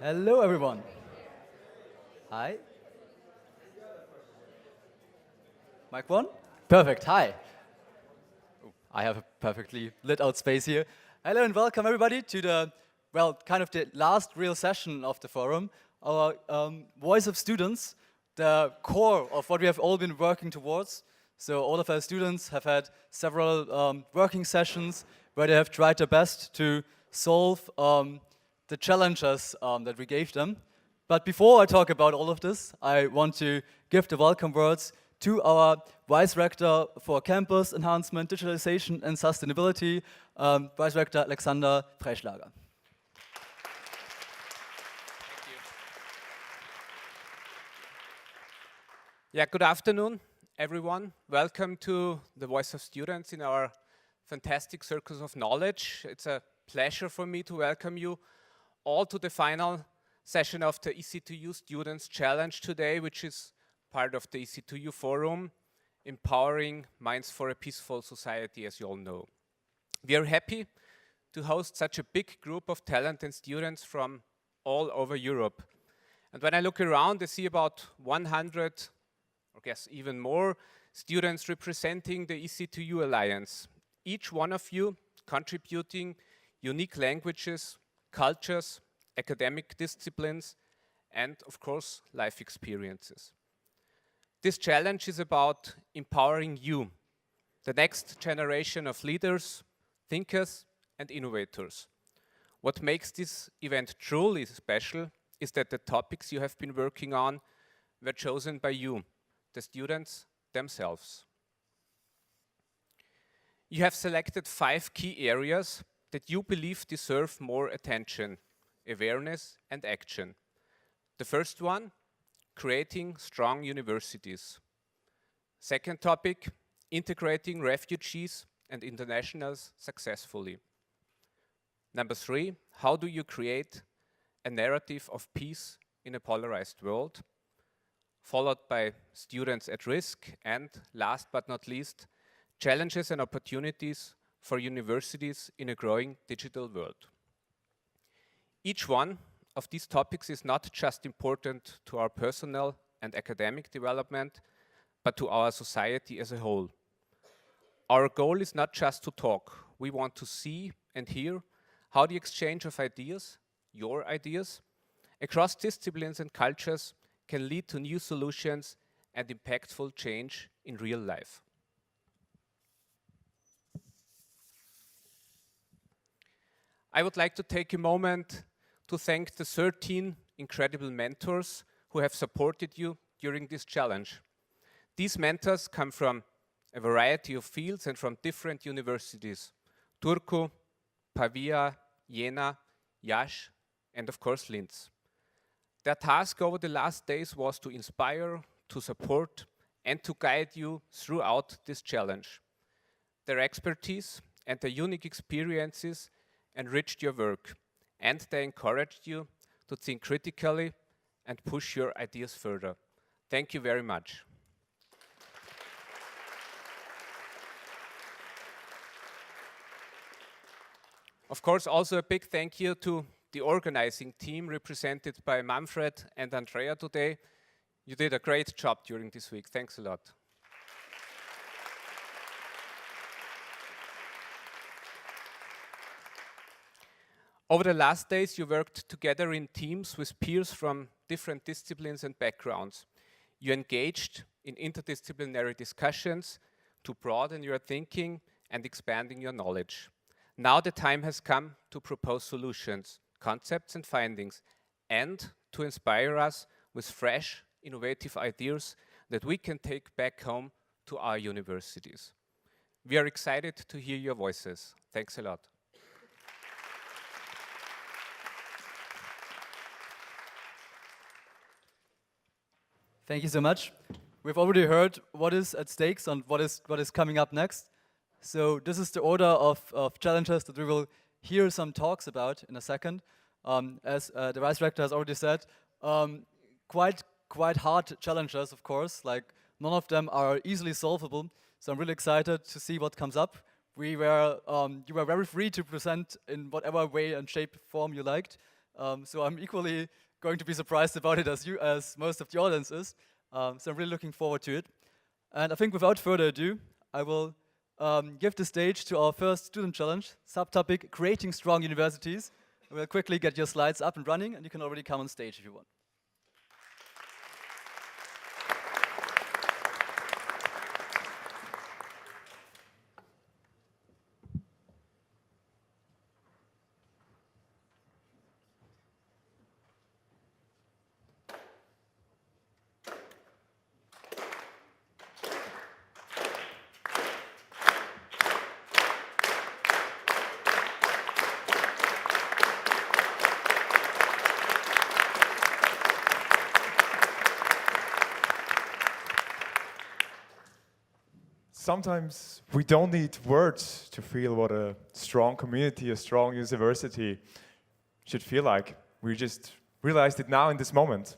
Hello, everyone. Hi. Mic one? Perfect. Hi. I have a perfectly lit out space here. Hello and welcome everybody to kind of the last real session of the forum, our Voice of Students, the core of what we have all been working towards. So all of our students have had several working sessions where they have tried their best to solve the challenges that we gave them. But before I talk about all of this, I want to give the welcome words to our Vice Rector for Campus Enhancement, Digitalization and Sustainability, Vice Rector Alexander Freischlager. Thank you. Yeah, good afternoon, everyone. Welcome to the Voice of Students in our fantastic Circus of Knowledge. It's a pleasure for me to welcome you all to the final session of the EC2U Students Challenge today, which is part of the EC2U Forum, Empowering Minds for a Peaceful Society, as you all know. We are happy to host such a big group of talented students from all over Europe. And when I look around, I see about 100, or guess even more, students representing the EC2U Alliance. Each one of you contributing unique languages, cultures, academic disciplines, and of course, life experiences. This challenge is about empowering you, the next generation of leaders, thinkers, and innovators. What makes this event truly special is that the topics you have been working on were chosen by you, the students themselves. You have selected 5 key areas that you believe deserve more attention, awareness, and action. The first one, creating strong universities. Second topic, integrating refugees and internationals successfully. Number 3, how do you create a narrative of peace in a polarized world? Followed by students at risk, and last but not least, challenges and opportunities for universities in a growing digital world. Each one of these topics is not just important to our personal and academic development, but to our society as a whole. Our goal is not just to talk. We want to see and hear how the exchange of ideas, your ideas, across disciplines and cultures can lead to new solutions and impactful change in real life. I would like to take a moment to thank the 13 incredible mentors who have supported you during this challenge. These mentors come from a variety of fields and from different universities: Turku, Pavia, Jena, Iași, and of course Linz. Their task over the last days was to inspire, to support, and to guide you throughout this challenge. Their expertise and their unique experiences enriched your work, and they encouraged you to think critically and push your ideas further. Thank you very much. Of course, also a big thank you to the organizing team represented by Manfred and Andrea today. You did a great job during this week. Thanks a lot. Over the last days, you worked together in teams with peers from different disciplines and backgrounds. You engaged in interdisciplinary discussions to broaden your thinking and expanding your knowledge. Now the time has come to propose solutions, concepts and findings, and to inspire us with fresh, innovative ideas that we can take back home to our universities. We are excited to hear your voices. Thanks a lot. Thank you so much. We've already heard what is at stake and what is coming up next. So this is the order of challenges that we will hear some talks about in a second. As the Vice Rector has already said, quite hard challenges, of course. Like, none of them are easily solvable. So I'm really excited to see what comes up. You were very free to present in whatever way and shape, form you liked. So I'm equally going to be surprised about it as most of the audience is. So I'm really looking forward to it. And I think without further ado, I will give the stage to our first student challenge, subtopic Creating Strong Universities. We'll quickly get your slides up and running, and you can already come on stage if you want. Sometimes we don't need words to feel what a strong community, a strong university should feel like. We just realized it now in this moment.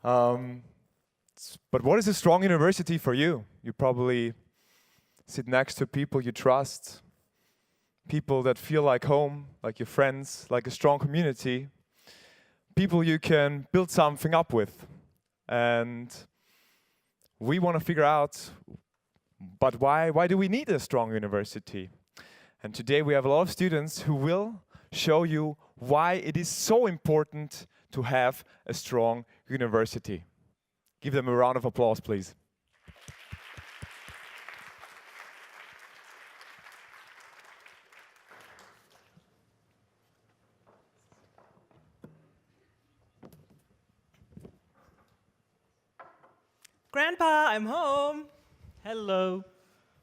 But what is a strong university for you? You probably sit next to people you trust, people that feel like home, like your friends, like a strong community, people you can build something up with. And we want to figure out, but why do we need a strong university? And today we have a lot of students who will show you why it is so important to have a strong university. Give them a round of applause, please. Grandpa, I'm home. Hello.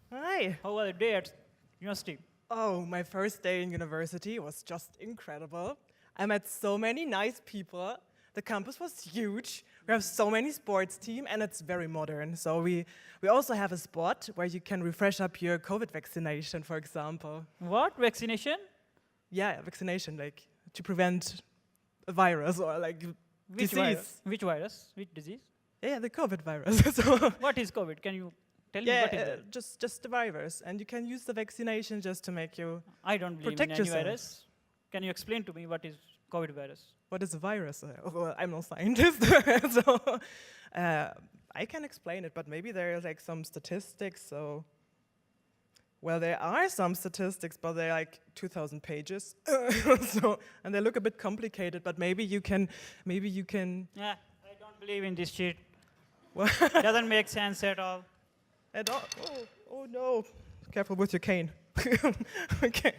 Hi. How was the day at university? Oh, my first day in university was just incredible. I met so many nice people. The campus was huge. We have so many sports teams, and it's very modern. So we also have a spot where you can refresh up your COVID vaccination, for example. What? Vaccination? Yeah, vaccination, like to prevent a virus or like Which disease. virus? Which virus? Which disease? Yeah, the COVID virus. So What is COVID? Can you tell me yeah, what is that? just the virus, and you can use the vaccination just to make you I don't believe protect in any yourself. virus. Can you explain to me what is COVID virus? What is a virus? Well, I'm no scientist, so I can explain it, but maybe there is like some statistics. So, well, there are some statistics, but they're like 2,000 pages, and they look a bit complicated. But maybe you can. Yeah, I don't believe in this shit. What? Doesn't make sense at all. At all? Oh no! Careful with your cane. Okay.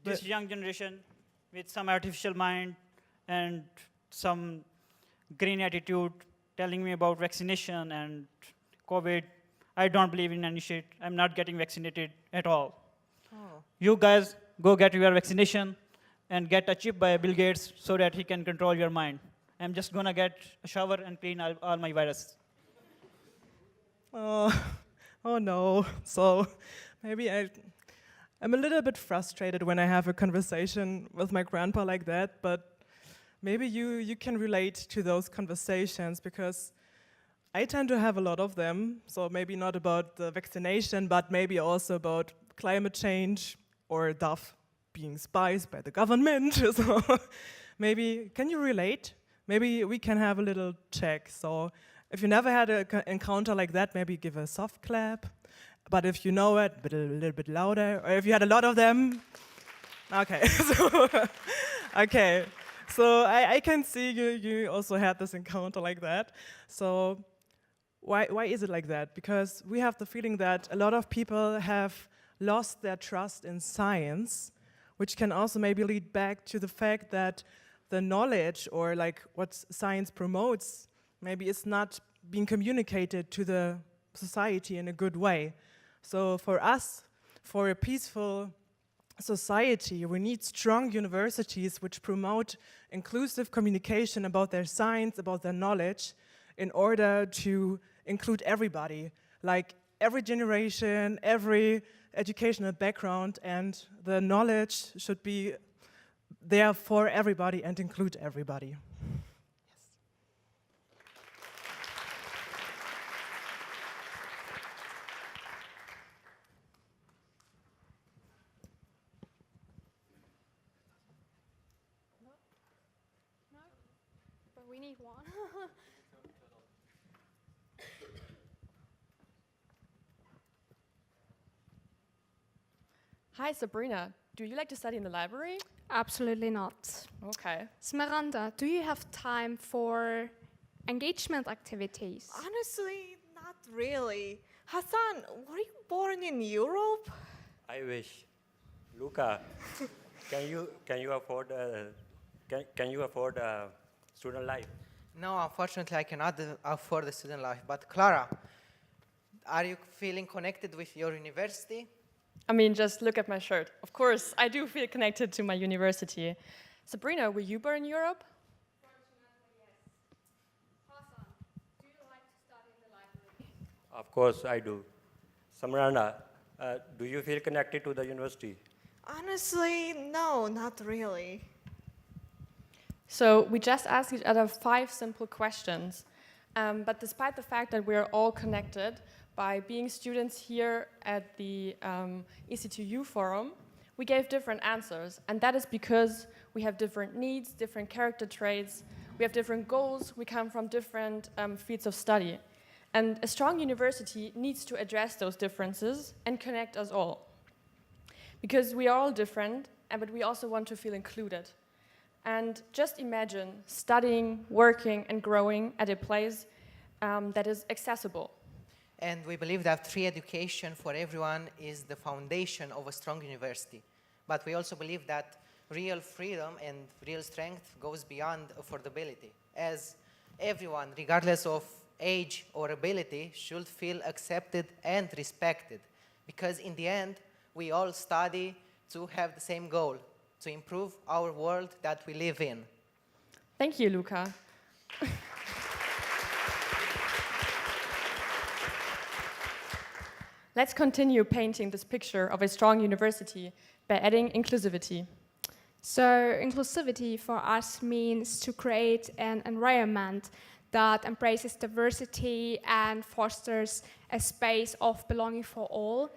This young generation with some artificial mind and some green attitude telling me about vaccination and COVID. I don't believe in any shit. I'm not getting vaccinated at all. Oh. You guys go get your vaccination and get a chip by Bill Gates so that he can control your mind. I'm just gonna get a shower and clean all my viruses. Oh no. So maybe I'm a little bit frustrated when I have a conversation with my grandpa like that, but maybe you can relate to those conversations because I tend to have a lot of them. So maybe not about the vaccination, but maybe also about climate change or Duff being spied by the government. So maybe, can you relate? Maybe we can have a little check. So if you never had an encounter like that, maybe give a soft clap. But if you know it, a little bit louder. Or if you had a lot of them, okay. Okay. So I can see you also had this encounter like that. So why is it like that? Because we have the feeling that a lot of people have lost their trust in science, which can also maybe lead back to the fact that the knowledge or like what science promotes maybe is not being communicated to the society in a good way. So for us, for a peaceful society, we need strong universities which promote inclusive communication about their science, about their knowledge, in order to include everybody, like every generation, every educational background, and the knowledge should be there for everybody and include everybody. we need one. Hi, Sabrina. Do you like to study in the library? Absolutely not. Okay. Smeranda, do you have time for engagement activities? Honestly, not really. Hassan, were you born in Europe? I wish. Luca, can you afford student life? No, unfortunately, I cannot afford the student life. But Clara, are you feeling connected with your university? I mean, just look at my shirt. Of course, I do feel connected to my university. Sabrina, were you born in Europe? Fortunately, yes. Hassan, do you like to study in the library? Of course I do. Samrana, do you feel connected to the university? Honestly, no, not really. So we just asked each other 5 simple questions. But despite the fact that we're all connected by being students here at the EC2U forum, we gave different answers. And that is because we have different needs, different character traits, we have different goals, we come from different fields of study. And a strong university needs to address those differences and connect us all. Because we are all different, but we also want to feel included. And just imagine studying, working, and growing at a place that is accessible. And we believe that free education for everyone is the foundation of a strong university. But we also believe that real freedom and real strength goes beyond affordability, as everyone, regardless of age or ability, should feel accepted and respected. Because in the end, we all study to have the same goal, to improve our world that we live in. Thank you, Luca. Let's continue painting this picture of a strong university by adding inclusivity. So inclusivity for us means to create an environment that embraces diversity and fosters a space of belonging for all.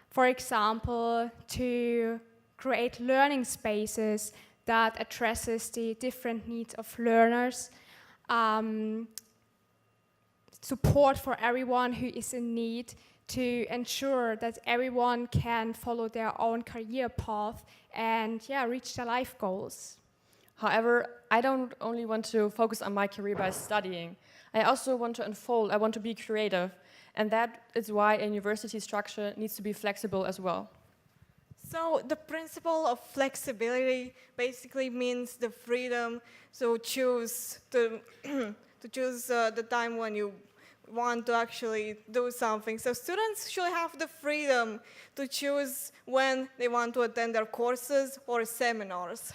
For example, to create learning spaces that addresses the different needs of learners, support for everyone who is in need, to ensure that everyone can follow their own career path and reach their life goals. However, I don't only want to focus on my career by studying. I also want to unfold, I want to be creative. And that is why a university structure needs to be flexible as well. So the principle of flexibility basically means the freedom to choose to choose the time when you want to actually do something. So students should have the freedom to choose when they want to attend their courses or seminars.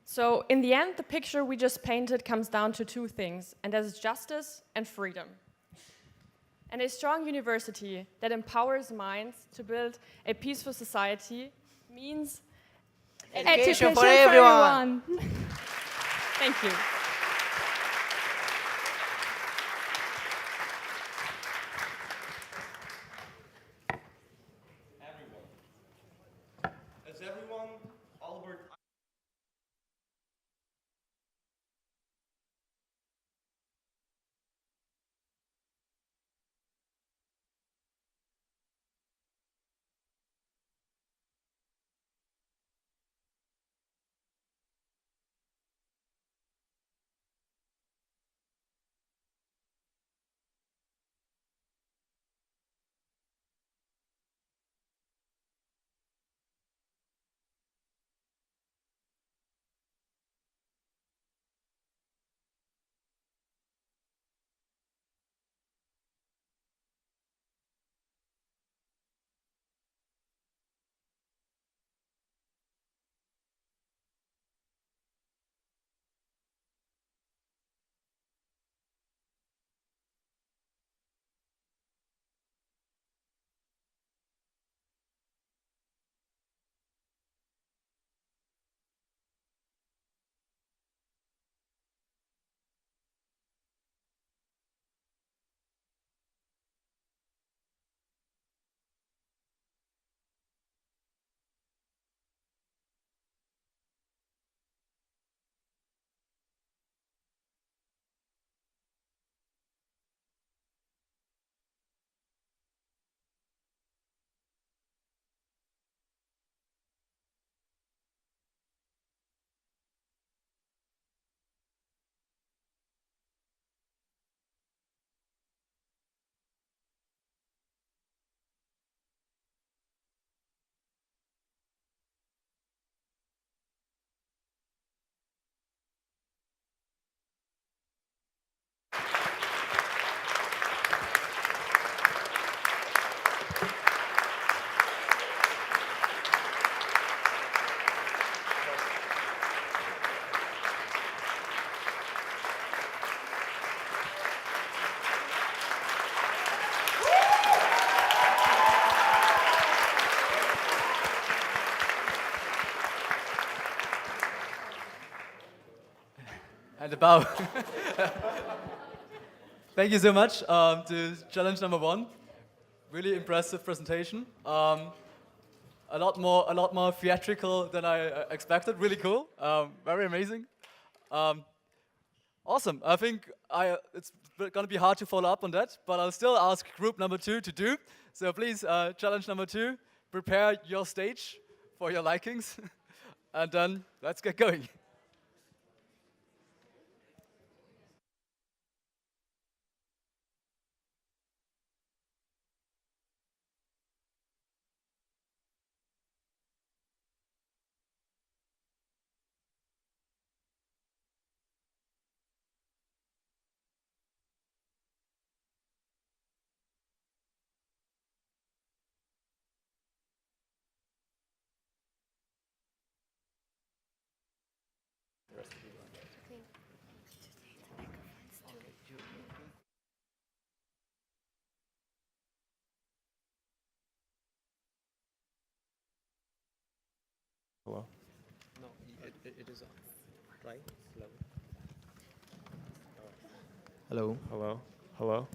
So in the end, the picture we just painted comes down to 2 things, and that is justice and freedom. And a strong university that empowers minds to build a peaceful society means Education for everyone. Thank you. And about. Thank you so much to challenge number 1. Really impressive presentation. A lot more theatrical than I expected. Really cool. Very amazing. Awesome. I think it's going to be hard to follow up on that, but I'll still ask group number 2 to do. So please, challenge number 2, prepare your stage for your likings, and then let's get going. Hello. No, it is on. Right? Hello. Hello. Hello.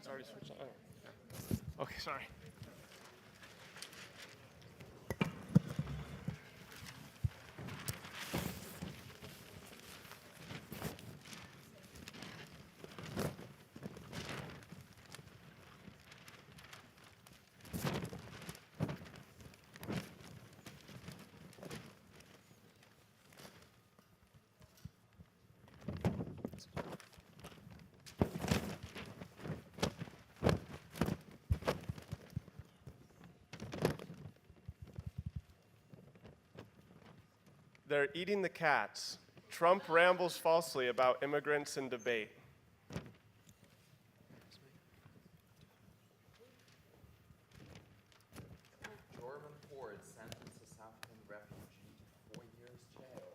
Sorry, switch on. Okay, sorry. They're eating the cats. Trump rambles falsely about immigrants in debate. German court sentences African refugee to 4 years jail.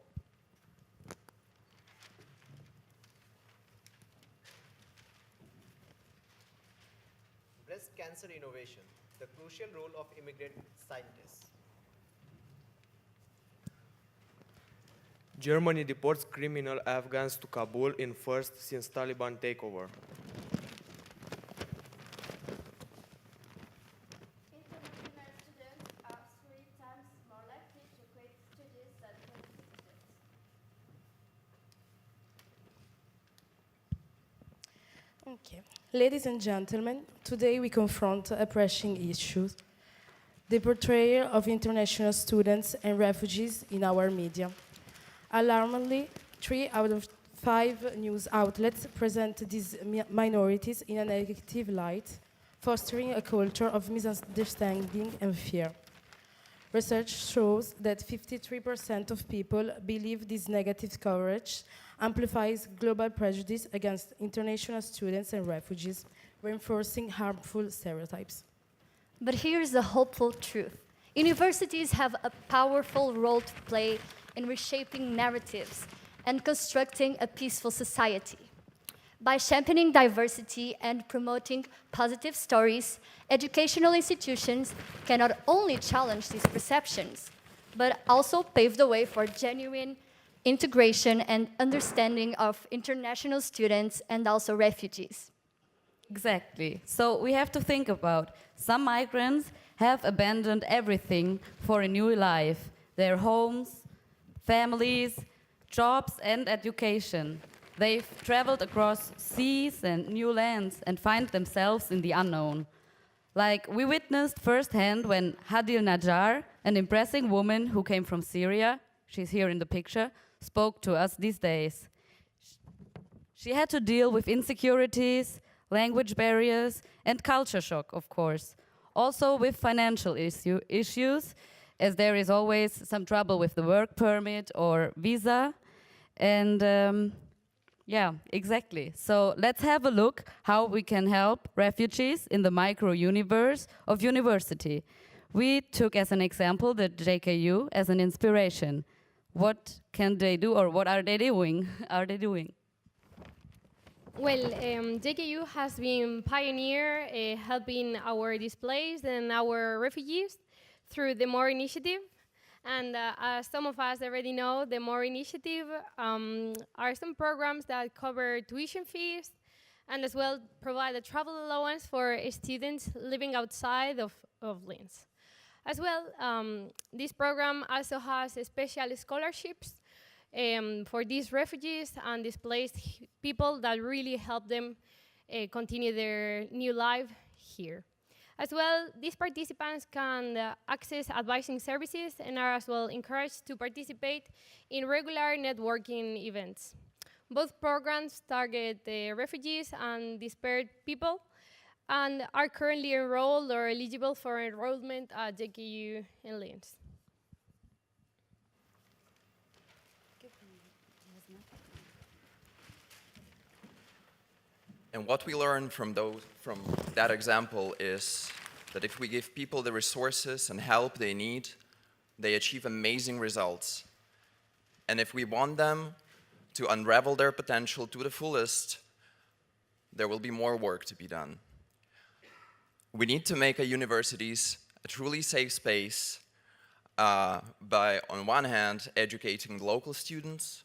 Breast cancer innovation, the crucial role of immigrant scientists. Germany deports criminal Afghans to Kabul in first since Taliban takeover. International students are 3 times more likely to quit studies than domestic students. Okay. Ladies and gentlemen, today we confront a pressing issue: the portrayal of international students and refugees in our media. Alarmingly, 3 out of 5 news outlets present these minorities in a negative light, fostering a culture of misunderstanding and fear. Research shows that 53% of people believe this negative coverage amplifies global prejudice against international students and refugees, reinforcing harmful stereotypes. But here's the hopeful truth. Universities have a powerful role to play in reshaping narratives and constructing a peaceful society. By championing diversity and promoting positive stories, educational institutions can not only challenge these perceptions, but also pave the way for genuine integration and understanding of international students and also refugees. Exactly. So we have to think about some migrants have abandoned everything for a new life, their homes, families, jobs, and education. They've traveled across seas and new lands and find themselves in the unknown. Like we witnessed firsthand when Hadil Najjar, an impressive woman who came from Syria, she's here in the picture, spoke to us these days. She had to deal with insecurities, language barriers, and culture shock, of course. Also with financial issues, as there is always some trouble with the work permit or visa. And yeah, exactly. So let's have a look how we can help refugees in the micro-universe of university. We took as an example the JKU as an inspiration. What can they do, or what are they doing? Well, JKU has been pioneer helping our displaced and our refugees through the MORE initiative. And as some of us already know, the MORE initiative are some programs that cover tuition fees and as well provide a travel allowance for students living outside of Linz. As well, this program also has special scholarships for these refugees and displaced people that really help them continue their new life here. As well, these participants can access advising services and are as well encouraged to participate in regular networking events. Both programs target the refugees and displaced people and are currently enrolled or eligible for enrollment at JKU in Linz. And what we learn from that example is that if we give people the resources and help they need, they achieve amazing results. And if we want them to unravel their potential to the fullest, there will be more work to be done. We need to make our universities a truly safe space by, on one hand, educating local students,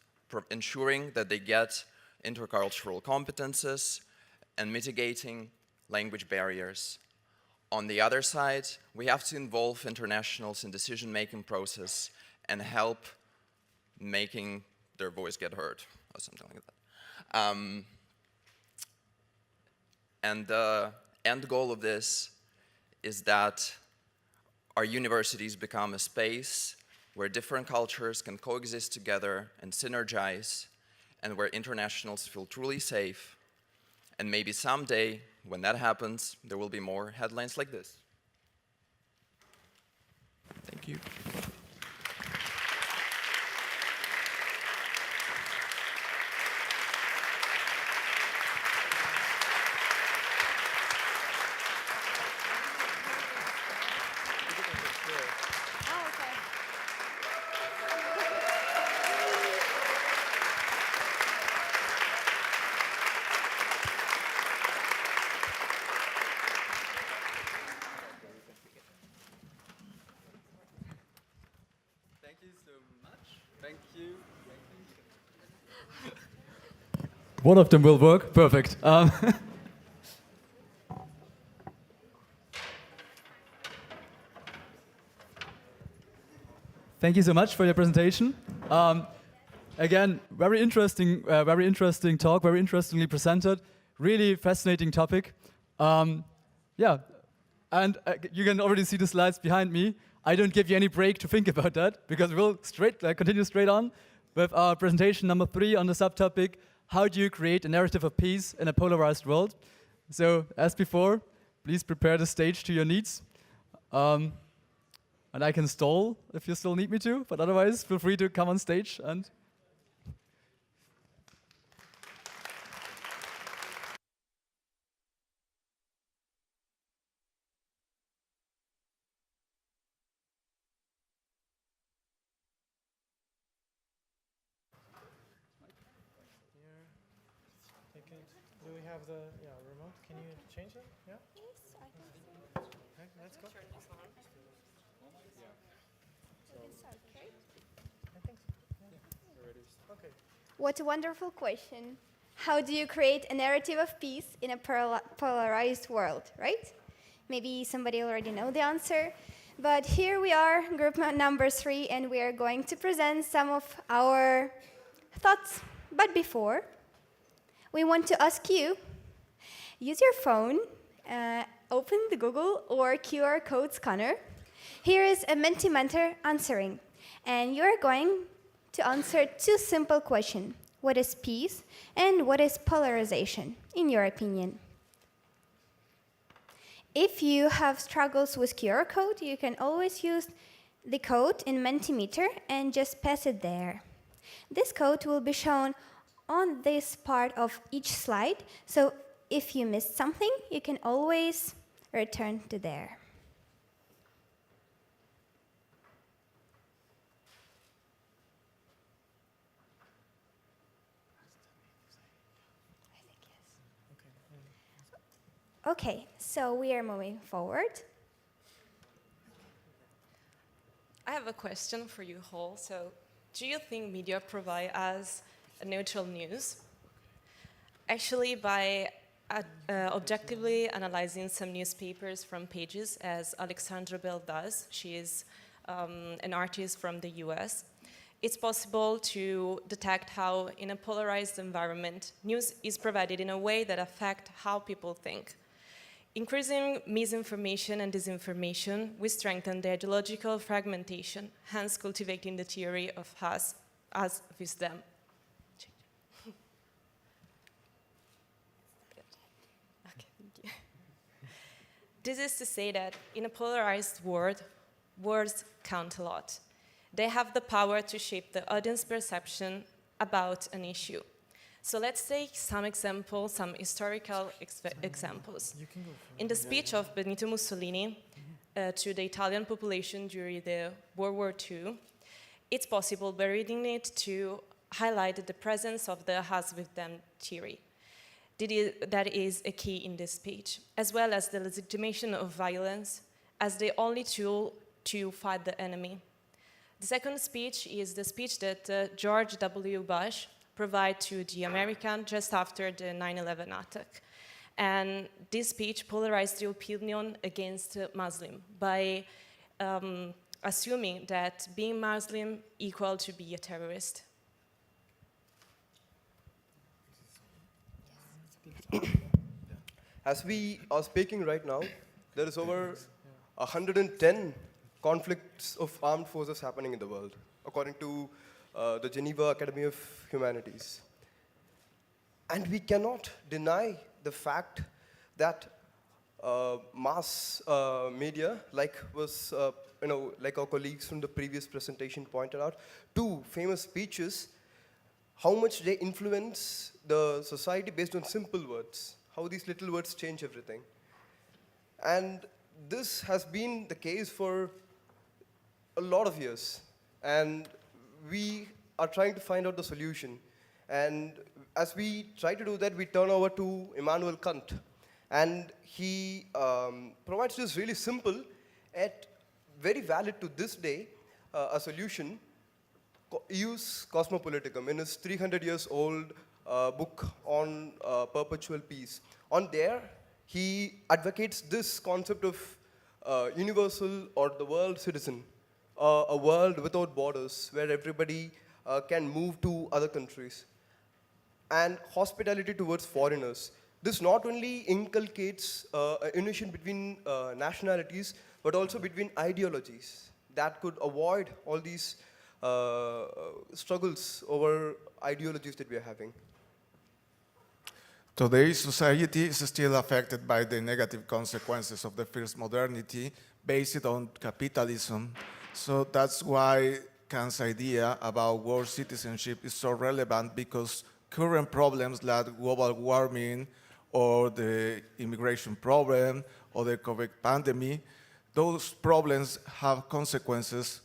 ensuring that they get intercultural competences, and mitigating language barriers. On the other side, we have to involve internationals in decision-making process and help making their voice get heard, or something like that. And the end goal of this is that our universities become a space where different cultures can coexist together and synergize, and where internationals feel truly safe. And maybe someday, when that happens, there will be more headlines like this. Thank you. Thank you so much. Thank you. One of them will work. Perfect. Thank you so much for your presentation. Again, very interesting talk, very interestingly presented. Really fascinating topic. Yeah, and you can already see the slides behind me. I don't give you any break to think about that because we'll continue straight on with our presentation number 3 on the subtopic, how do you create a narrative of peace in a polarized world? So, as before, please prepare the stage to your needs. And I can stall if you still need me to, but otherwise, feel free to come on stage and... Do we have the remote? Can you change it? Yeah? Yes, I think so. Okay, let's go. Turn this on. Yeah. So this is okay? I think so. Yeah. Okay. What a wonderful question. How do you create a narrative of peace in a polarized world, right? Maybe somebody already know the answer, but here we are, group number 3, and we are going to present some of our thoughts. But before, we want to ask you, use your phone, open the Google or QR code scanner. Here is a Mentimeter answering, and you are going to answer 2 simple questions. What is peace and what is polarization, in your opinion? If you have struggles with QR code, you can always use the code in Mentimeter and just pass it there. This code will be shown on this part of each slide, so if you missed something, you can always return to there. Okay, so we are moving forward. I have a question for you all. So, do you think media provide us a neutral news? Actually, by objectively analyzing some newspapers from pages, as Alexandra Bell does, she is an artist from the US, it's possible to detect how, in a polarized environment, news is provided in a way that affects how people think. Increasing misinformation and disinformation, we strengthen the ideological fragmentation, hence cultivating the theory of us as them. Okay, thank you. This is to say that in a polarized world, words count a lot. They have the power to shape the audience perception about an issue. So let's take some examples, some historical examples. In the speech of Benito Mussolini to the Italian population during the World War II, it's possible by reading it to highlight the presence of the us with them theory. That is a key in this speech, as well as the legitimation of violence as the only tool to fight the enemy. The second speech is the speech that George W. Bush provided to the Americans just after the 9/11 attack. And this speech polarized the opinion against Muslim by assuming that being Muslim equal to be a terrorist. As we are speaking right now, there is over 110 conflicts of armed forces happening in the world, according to the Geneva Academy of Humanities. And we cannot deny the fact that mass media, like our colleagues from the previous presentation pointed out, two famous speeches, how much they influence the society based on simple words, how these little words change everything. And this has been the case for a lot of years. And we are trying to find out the solution. And as we try to do that, we turn over to Immanuel Kant. And he provides this really simple, yet very valid to this day, a solution, Ius Cosmopoliticum, in his 300 years old book on perpetual peace. On there, he advocates this concept of universal or the world citizen, a world without borders where everybody can move to other countries, and hospitality towards foreigners. This not only inculcates a union between nationalities, but also between ideologies that could avoid all these struggles over ideologies that we are having. Today's society is still affected by the negative consequences of the first modernity based on capitalism. So that's why Kant's idea about world citizenship is so relevant, because current problems like global warming or the immigration problem or the COVID pandemic, those problems have consequences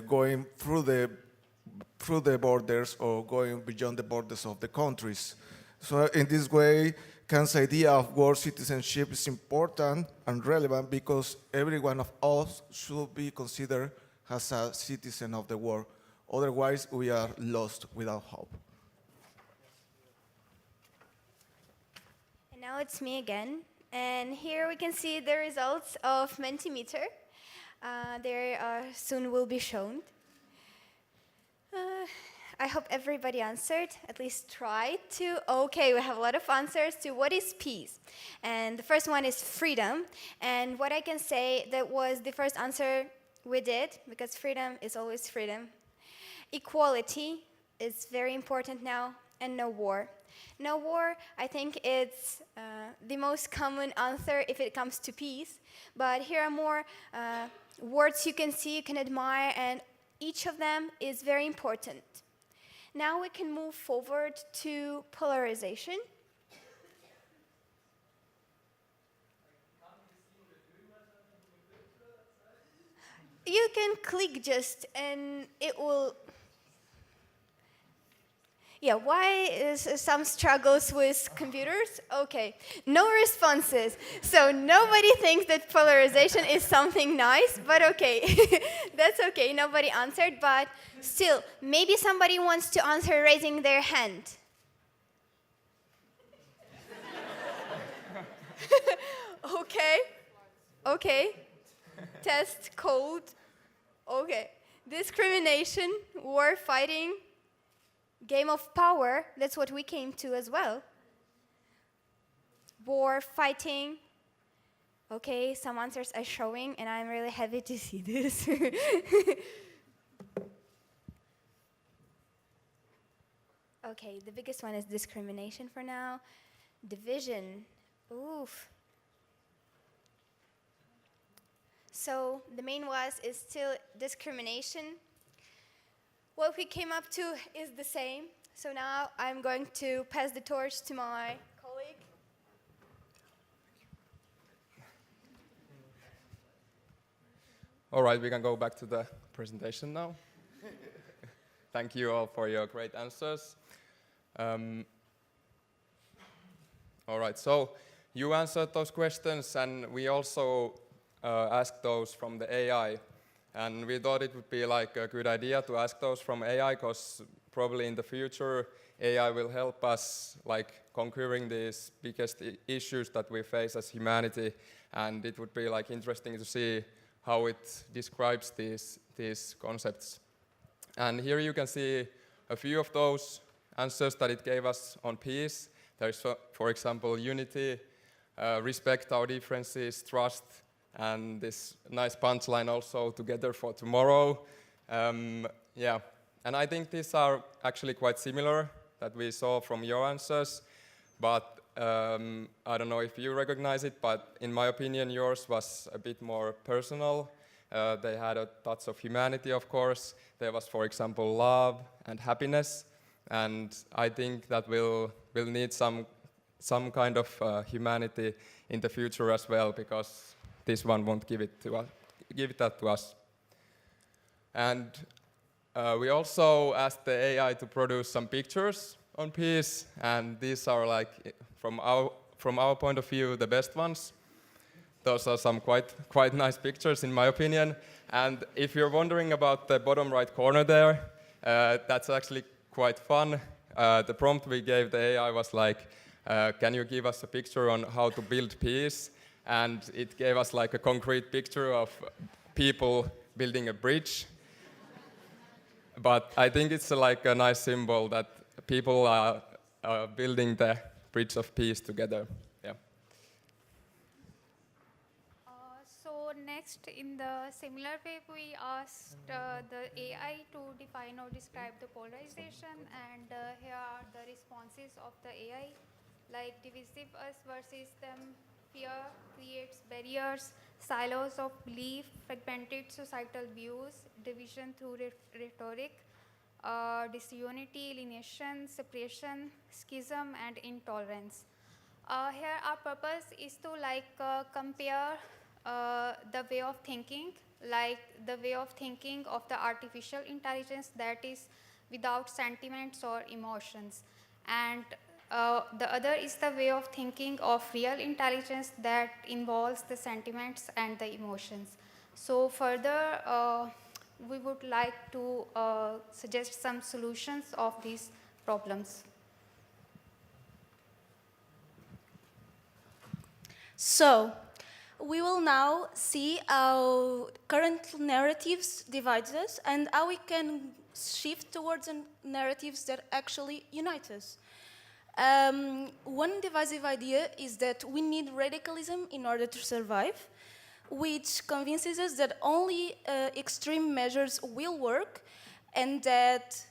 going through the borders or going beyond the borders of the countries. So in this way, Kant's idea of world citizenship is important and relevant because every one of us should be considered as a citizen of the world. Otherwise, we are lost without hope. And now it's me again. And here we can see the results of Mentimeter. They soon will be shown. I hope everybody answered, at least tried to. Okay, we have a lot of answers to what is peace. And the first one is freedom. And what I can say, that was the first answer we did, because freedom is always freedom. Equality is very important now, and no war. No war, I think it's the most common answer if it comes to peace. But here are more words you can see, you can admire, and each of them is very important. Now we can move forward to polarization. You can click just and it will Yeah, why is some struggles with computers? Okay, no responses. So nobody thinks that polarization is something nice, but okay. That's okay, nobody answered, but still, maybe somebody wants to answer raising their hand. Okay, okay. Test code. Okay. Discrimination, war fighting, game of power, that's what we came to as well. War fighting. Okay, some answers are showing, and I'm really happy to see this. Okay, the biggest one is discrimination for now. Division. Oof. So the main is still discrimination. What we came up to is the same. So now I'm going to pass the torch to my colleague. All right, we can go back to the presentation now. Thank you all for your great answers. All right, so you answered those questions, and we also asked those from the AI. And we thought it would be like a good idea to ask those from AI, because probably in the future, AI will help us like conquering these biggest issues that we face as humanity. And it would be like interesting to see how it describes these concepts. And here you can see a few of those answers that it gave us on peace. There's, for example, unity, respect our differences, trust, and this nice punchline also, together for tomorrow. Yeah, and I think these are actually quite similar that we saw from your answers, but I don't know if you recognize it, but in my opinion, yours was a bit more personal. They had a touch of humanity, of course. There was, for example, love and happiness, and I think that we'll need some kind of humanity in the future as well, because this one won't give that to us. And we also asked the AI to produce some pictures on peace, and these are like, from our point of view, the best ones. Those are some quite nice pictures in my opinion. And if you're wondering about the bottom right corner there, that's actually quite fun. The prompt we gave the AI was like, can you give us a picture on how to build peace? And it gave us like a concrete picture of people building a bridge. But I think it's like a nice symbol that people are building the bridge of peace together. Yeah. So next, in the similar way, we asked the AI to define or describe the polarization, and here are the responses of the AI, like divisive us versus them. Fear creates barriers, silos of belief, fragmented societal views, division through rhetoric, disunity, alienation, separation, schism, and intolerance. Here our purpose is to compare the way of thinking, like the way of thinking of the artificial intelligence that is without sentiments or emotions. And the other is the way of thinking of real intelligence that involves the sentiments and the emotions. So further, we would like to suggest some solutions of these problems. So, we will now see how current narratives divide us and how we can shift towards narratives that actually unite us. One divisive idea is that we need radicalism in order to survive, which convinces us that only extreme measures will work, and that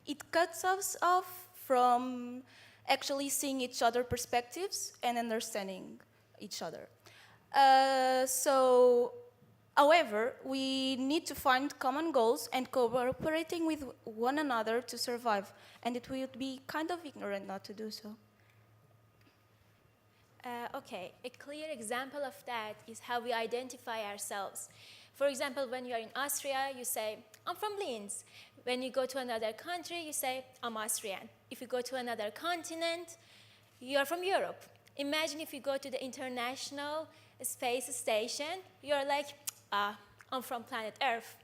it cuts us off from actually seeing each other's perspectives and understanding each other. However, we need to find common goals and cooperating with one another to survive, and it would be kind of ignorant not to do so. Okay, a clear example of that is how we identify ourselves. For example, when you are in Austria, you say, I'm from Linz. When you go to another country, you say, I'm Austrian. If you go to another continent, you are from Europe. Imagine if you go to the International Space Station, you're like, I'm from planet Earth.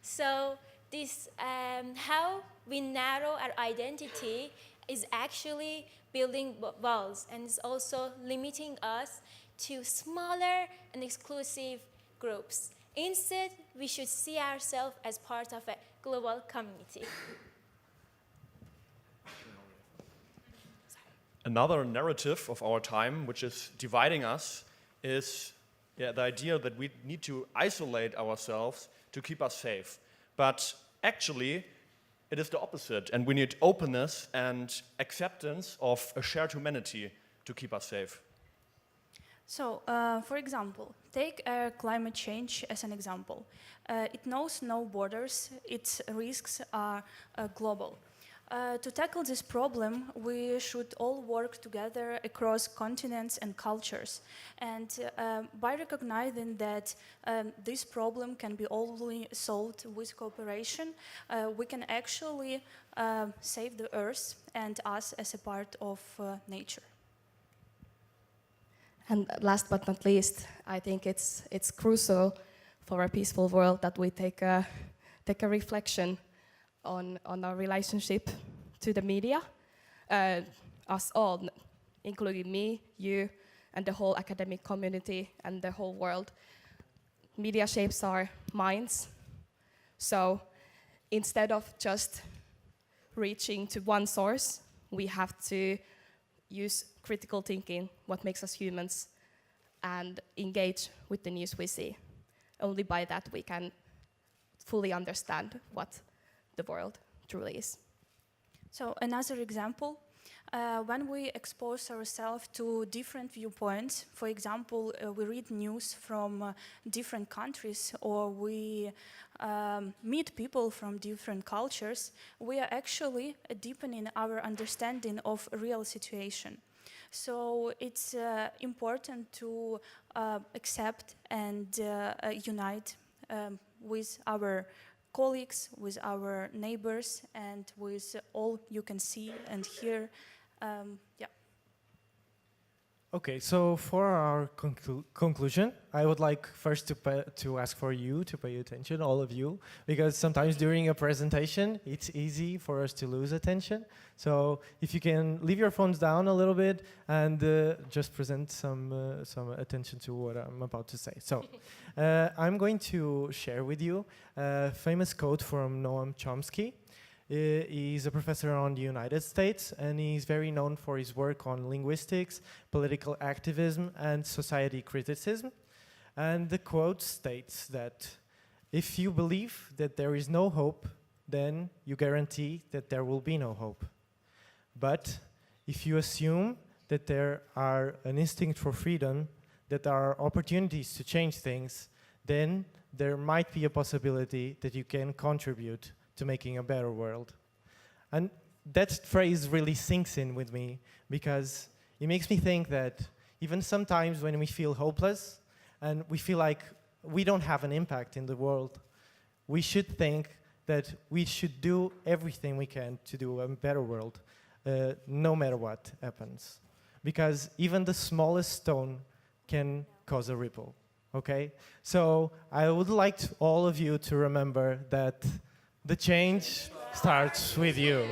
So this, how we narrow our identity is actually building walls, and it's also limiting us to smaller and exclusive groups. Instead, we should see ourselves as part of a global community. Another narrative of our time, which is dividing us, is the idea that we need to isolate ourselves to keep us safe. But actually, it is the opposite, and we need openness and acceptance of a shared humanity to keep us safe. So, for example, take climate change as an example. It knows no borders, its risks are global. To tackle this problem, we should all work together across continents and cultures. And by recognizing that this problem can be only solved with cooperation, we can actually save the Earth and us as a part of nature. And last but not least, I think it's crucial for a peaceful world that we take a reflection on our relationship to the media. Us all, including me, you, and the whole academic community and the whole world. Media shapes our minds. So instead of just reaching to one source, we have to use critical thinking, what makes us humans, and engage with the news we see. Only by that we can fully understand what the world truly is. So another example, when we expose ourselves to different viewpoints, for example, we read news from different countries, or we meet people from different cultures, we are actually deepening our understanding of a real situation. So it's important to accept and unite with our colleagues, with our neighbors, and with all you can see and hear. Yeah. Okay, so for our conclusion, I would like first to ask for you to pay attention, all of you, because sometimes during a presentation, it's easy for us to lose attention. So if you can leave your phones down a little bit and just present some attention to what I'm about to say. So I'm going to share with you a famous quote from Noam Chomsky. He's a professor on the United States, and he's very known for his work on linguistics, political activism, and society criticism. And the quote states that if you believe that there is no hope, then you guarantee that there will be no hope. But if you assume that there are an instinct for freedom, that there are opportunities to change things, then there might be a possibility that you can contribute to making a better world. And that phrase really sinks in with me, because it makes me think that even sometimes when we feel hopeless and we feel like we don't have an impact in the world, we should think that we should do everything we can to do a better world, no matter what happens. Because even the smallest stone can cause a ripple, okay? So I would like all of you to remember that the change starts with you.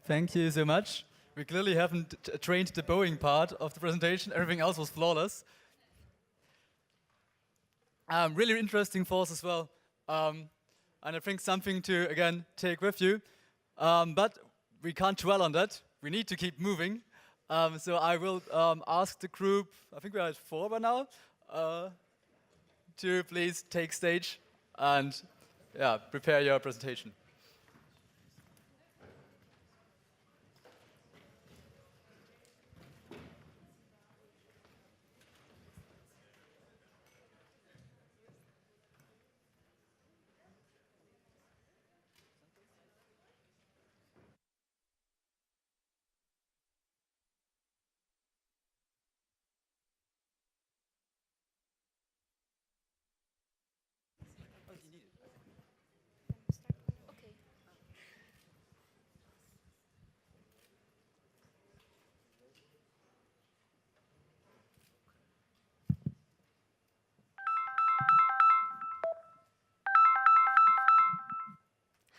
Thank you so much. We clearly haven't trained the bowing part of the presentation. Everything else was flawless. Really interesting thoughts as well. And I think something to, again, take with you. But we can't dwell on that. We need to keep moving. So I will ask the group, I think we are at 4 by now, to please take stage and prepare your presentation.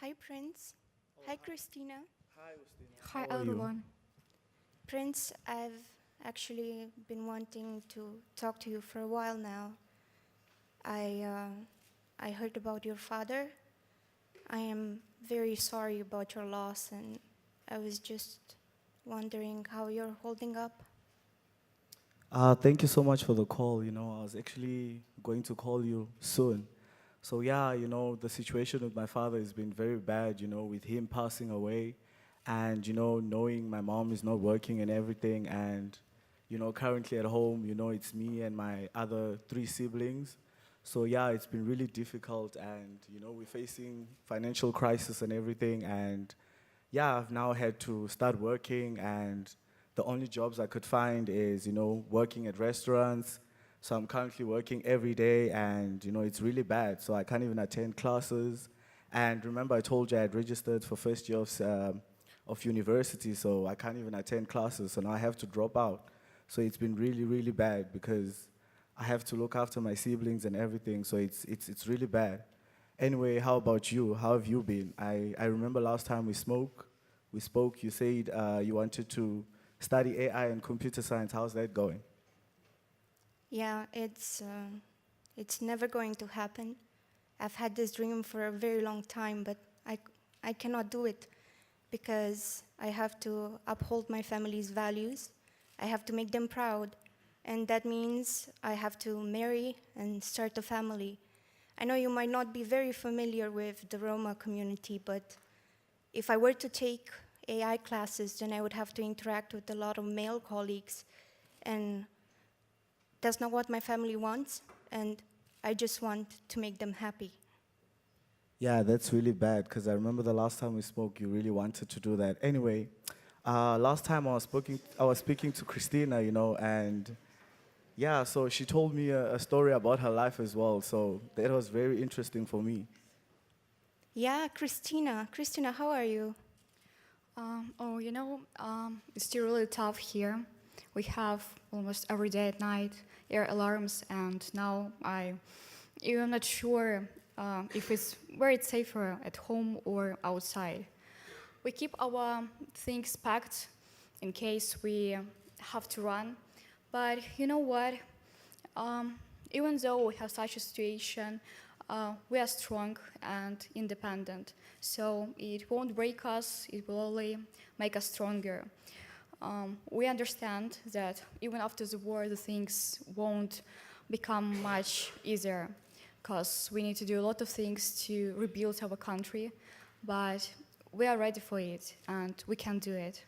Hi, Prince. Hi, Christina. Hi, Christina. Hi, How are you? everyone. Prince, I've actually been wanting to talk to you for a while now. I heard about your father. I am very sorry about your loss, and I was just wondering how you're holding up. Thank you so much for the call. You know, I was actually going to call you soon. So yeah, you know, the situation with my father has been very bad, you know, with him passing away and, you know, knowing my mom is not working and everything. And, you know, currently at home, you know, it's me and my other 3 siblings. So yeah, it's been really difficult and, you know, we're facing financial crisis and everything. And yeah, I've now had to start working and the only jobs I could find is, you know, working at restaurants. So I'm currently working every day and, you know, it's really bad. So I can't even attend classes. And remember I told you I had registered for first year of university, so I can't even attend classes. So now I have to drop out. So it's been really, really bad because I have to look after my siblings and everything. So it's really bad. Anyway, how about you? How have you been? I remember last time we spoke, you said you wanted to study AI and computer science. How's that going? Yeah, it's never going to happen. I've had this dream for a very long time, but I cannot do it because I have to uphold my family's values. I have to make them proud, and that means I have to marry and start a family. I know you might not be very familiar with the Roma community, but if I were to take AI classes, then I would have to interact with a lot of male colleagues, and that's not what my family wants, and I just want to make them happy. Yeah, that's really bad because I remember the last time we spoke, you really wanted to do that. Anyway, last time I was speaking to Christina, you know, and yeah, so she told me a story about her life as well. So that was very interesting for me. Yeah, Christina. Christina, how are you? It's still really tough here. We have almost every day at night air alarms, and now I'm not sure if where it's safer, at home or outside. We keep our things packed in case we have to run. But you know what? Even though we have such a situation, we are strong and independent. So it won't break us, it will only make us stronger. We understand that even after the war, the things won't become much easier because we need to do a lot of things to rebuild our country, but we are ready for it and we can do it.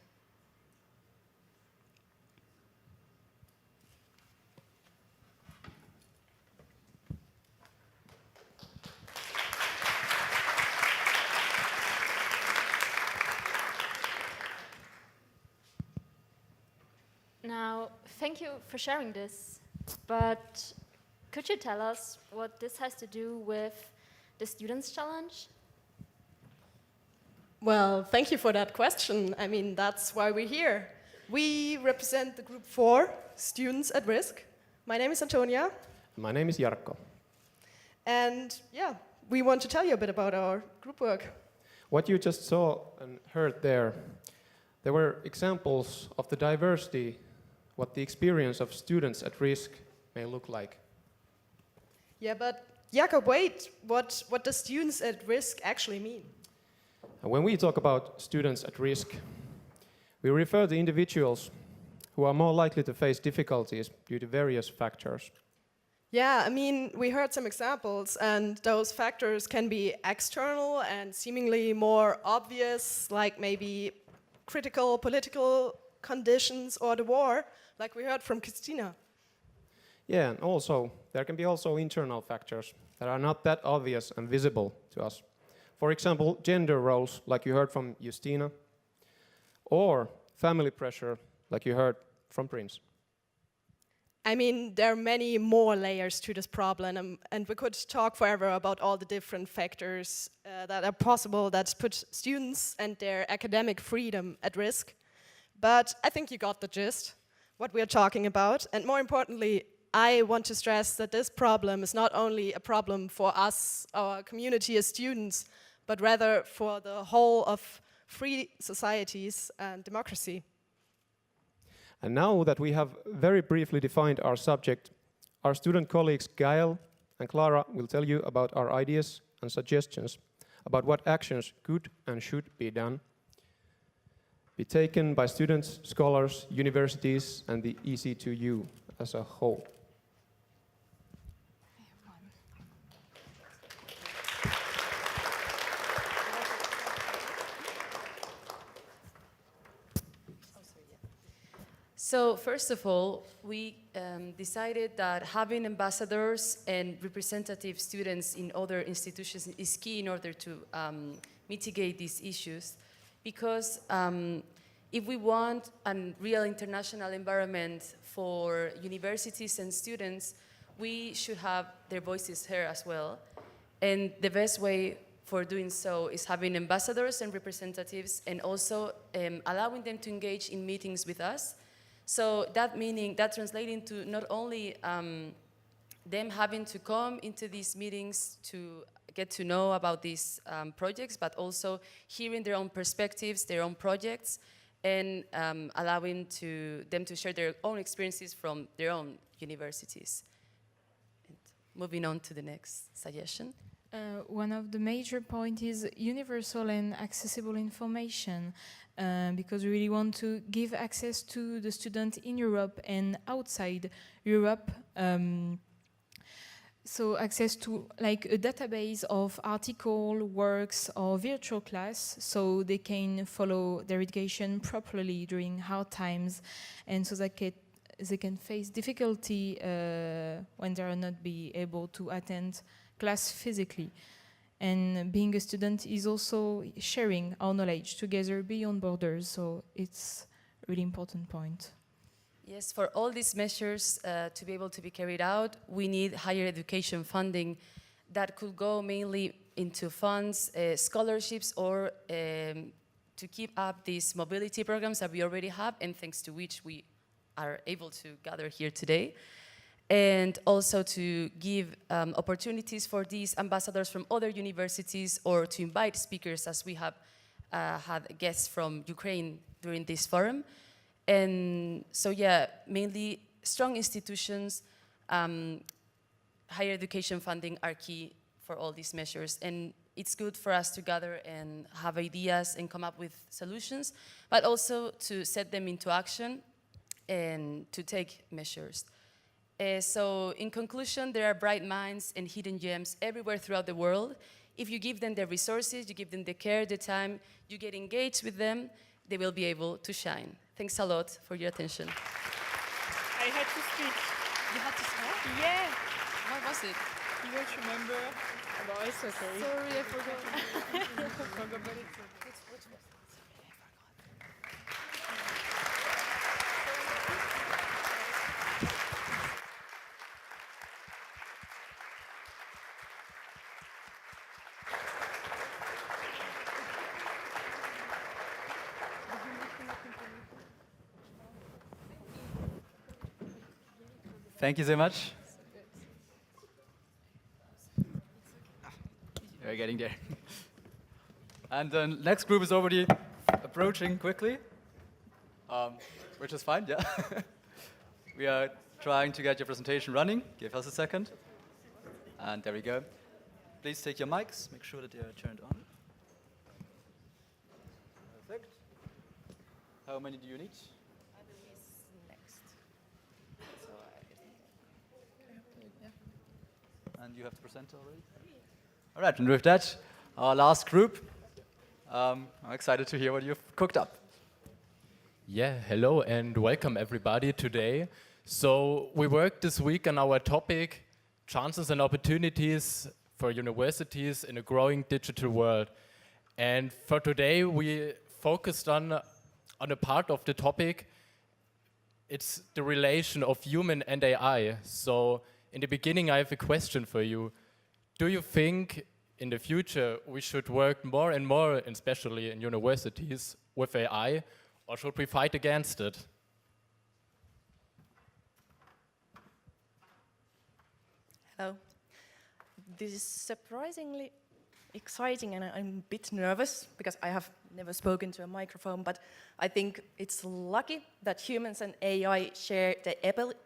Now, thank you for sharing this, but could you tell us what this has to do with the Students' Challenge? Well, thank you for that question. I mean, that's why we're here. We represent the group 4, Students at Risk. My name is Antonia. My name is Jarkko. And yeah, we want to tell you a bit about our group work. What you just saw and heard there were examples of the diversity, what the experience of students at risk may look like. Yeah, but Jakob, wait, what does students at risk actually mean? And when we talk about students at risk, we refer to individuals who are more likely to face difficulties due to various factors. Yeah, I mean, we heard some examples, and those factors can be external and seemingly more obvious, like maybe critical political conditions or the war, like we heard from Christina. Yeah, and also, there can be also internal factors that are not that obvious and visible to us. For example, gender roles, like you heard from Justina, or family pressure, like you heard from Prince. I mean, there are many more layers to this problem, and we could talk forever about all the different factors that are possible that put students and their academic freedom at risk. But I think you got the gist, what we are talking about. And more importantly, I want to stress that this problem is not only a problem for us, our community as students, but rather for the whole of free societies and democracy. And now that we have very briefly defined our subject, our student colleagues Gael and Clara will tell you about our ideas and suggestions about what actions could and should be done, be taken by students, scholars, universities, and the EC2U as a whole. So first of all, we decided that having ambassadors and representative students in other institutions is key in order to mitigate these issues, because if we want a real international environment for universities and students, we should have their voices heard as well. And the best way for doing so is having ambassadors and representatives, and also allowing them to engage in meetings with us. So that translating to not only them having to come into these meetings to get to know about these projects, but also hearing their own perspectives, their own projects, and allowing them to share their own experiences from their own universities. And moving on to the next suggestion. One of the major points is universal and accessible information, because we really want to give access to the student in Europe and outside Europe. So access to like a database of article, works, or virtual class, so they can follow their education properly during hard times, and so that they can face difficulty when they are not be able to attend class physically. And being a student is also sharing our knowledge together beyond borders, so it's a really important point. Yes, for all these measures to be able to be carried out, we need higher education funding that could go mainly into funds, scholarships, or to keep up these mobility programs that we already have, and thanks to which we are able to gather here today. And also to give opportunities for these ambassadors from other universities, or to invite speakers, as we have had guests from Ukraine during this forum. And so yeah, mainly strong institutions, higher education funding are key for all these measures. And it's good for us to gather and have ideas and come up with solutions, but also to set them into action and to take measures. So in conclusion, there are bright minds and hidden gems everywhere throughout the world. If you give them the resources, you give them the care, the time, you get engaged with them, they will be able to shine. Thanks a lot for your attention. I had to speak. You had to speak? Yeah. What was it? You don't remember? Well, it's okay. Sorry, I forgot. Thank you so much. We're getting there. And the next group is already approaching quickly, which is fine, yeah. We are trying to get your presentation running. Give us a second. And there we go. Please take your mics, make sure that they are turned on. Perfect. How many do you need? and you have to present already. All right, and with that, our last group. I'm excited to hear what you've cooked up. Yeah, hello and welcome everybody today. So we worked this week on our topic, chances and opportunities for universities in a growing digital world. And for today, we focused on a part of the topic. It's the relation of human and AI. So in the beginning, I have a question for you. Do you think in the future we should work more and more, especially in universities, with AI, or should we fight against it? Hello. This is surprisingly exciting, and I'm a bit nervous because I have never spoken to a microphone, but I think it's lucky that humans and AI share the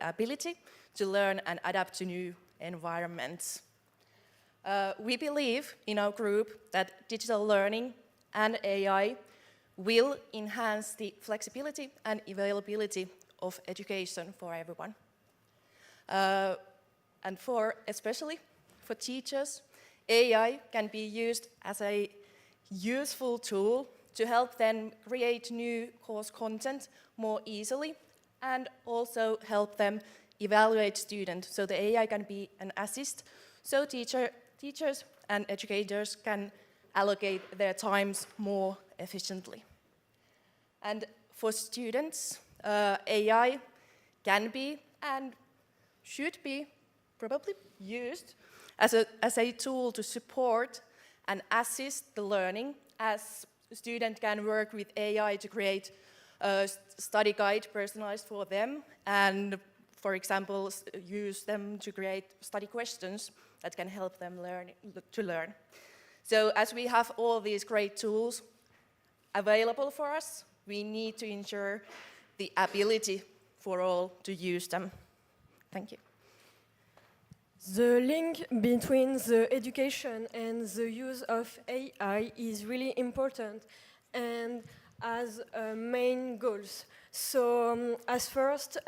ability to learn and adapt to new environments. We believe in our group that digital learning and AI will enhance the flexibility and availability of education for everyone. And especially for teachers, AI can be used as a useful tool to help them create new course content more easily and also help them evaluate students. So the AI can be an assist, so teachers and educators can allocate their times more efficiently. And for students, AI can be and should be probably used as a tool to support and assist the learning, as a student can work with AI to create a study guide personalized for them, and for example, use them to create study questions that can help them to learn. So as we have all these great tools available for us, we need to ensure the ability for all to use them. Thank you. The link between the education and the use of AI is really important and has main goals. So as first,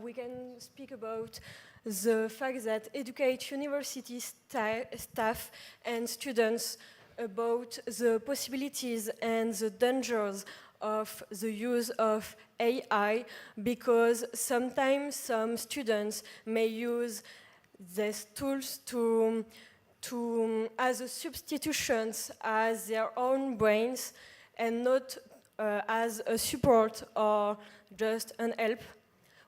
we can speak about the fact that educate university staff and students about the possibilities and the dangers of the use of AI, because sometimes some students may use these tools as a substitutions as their own brains and not as a support or just an help.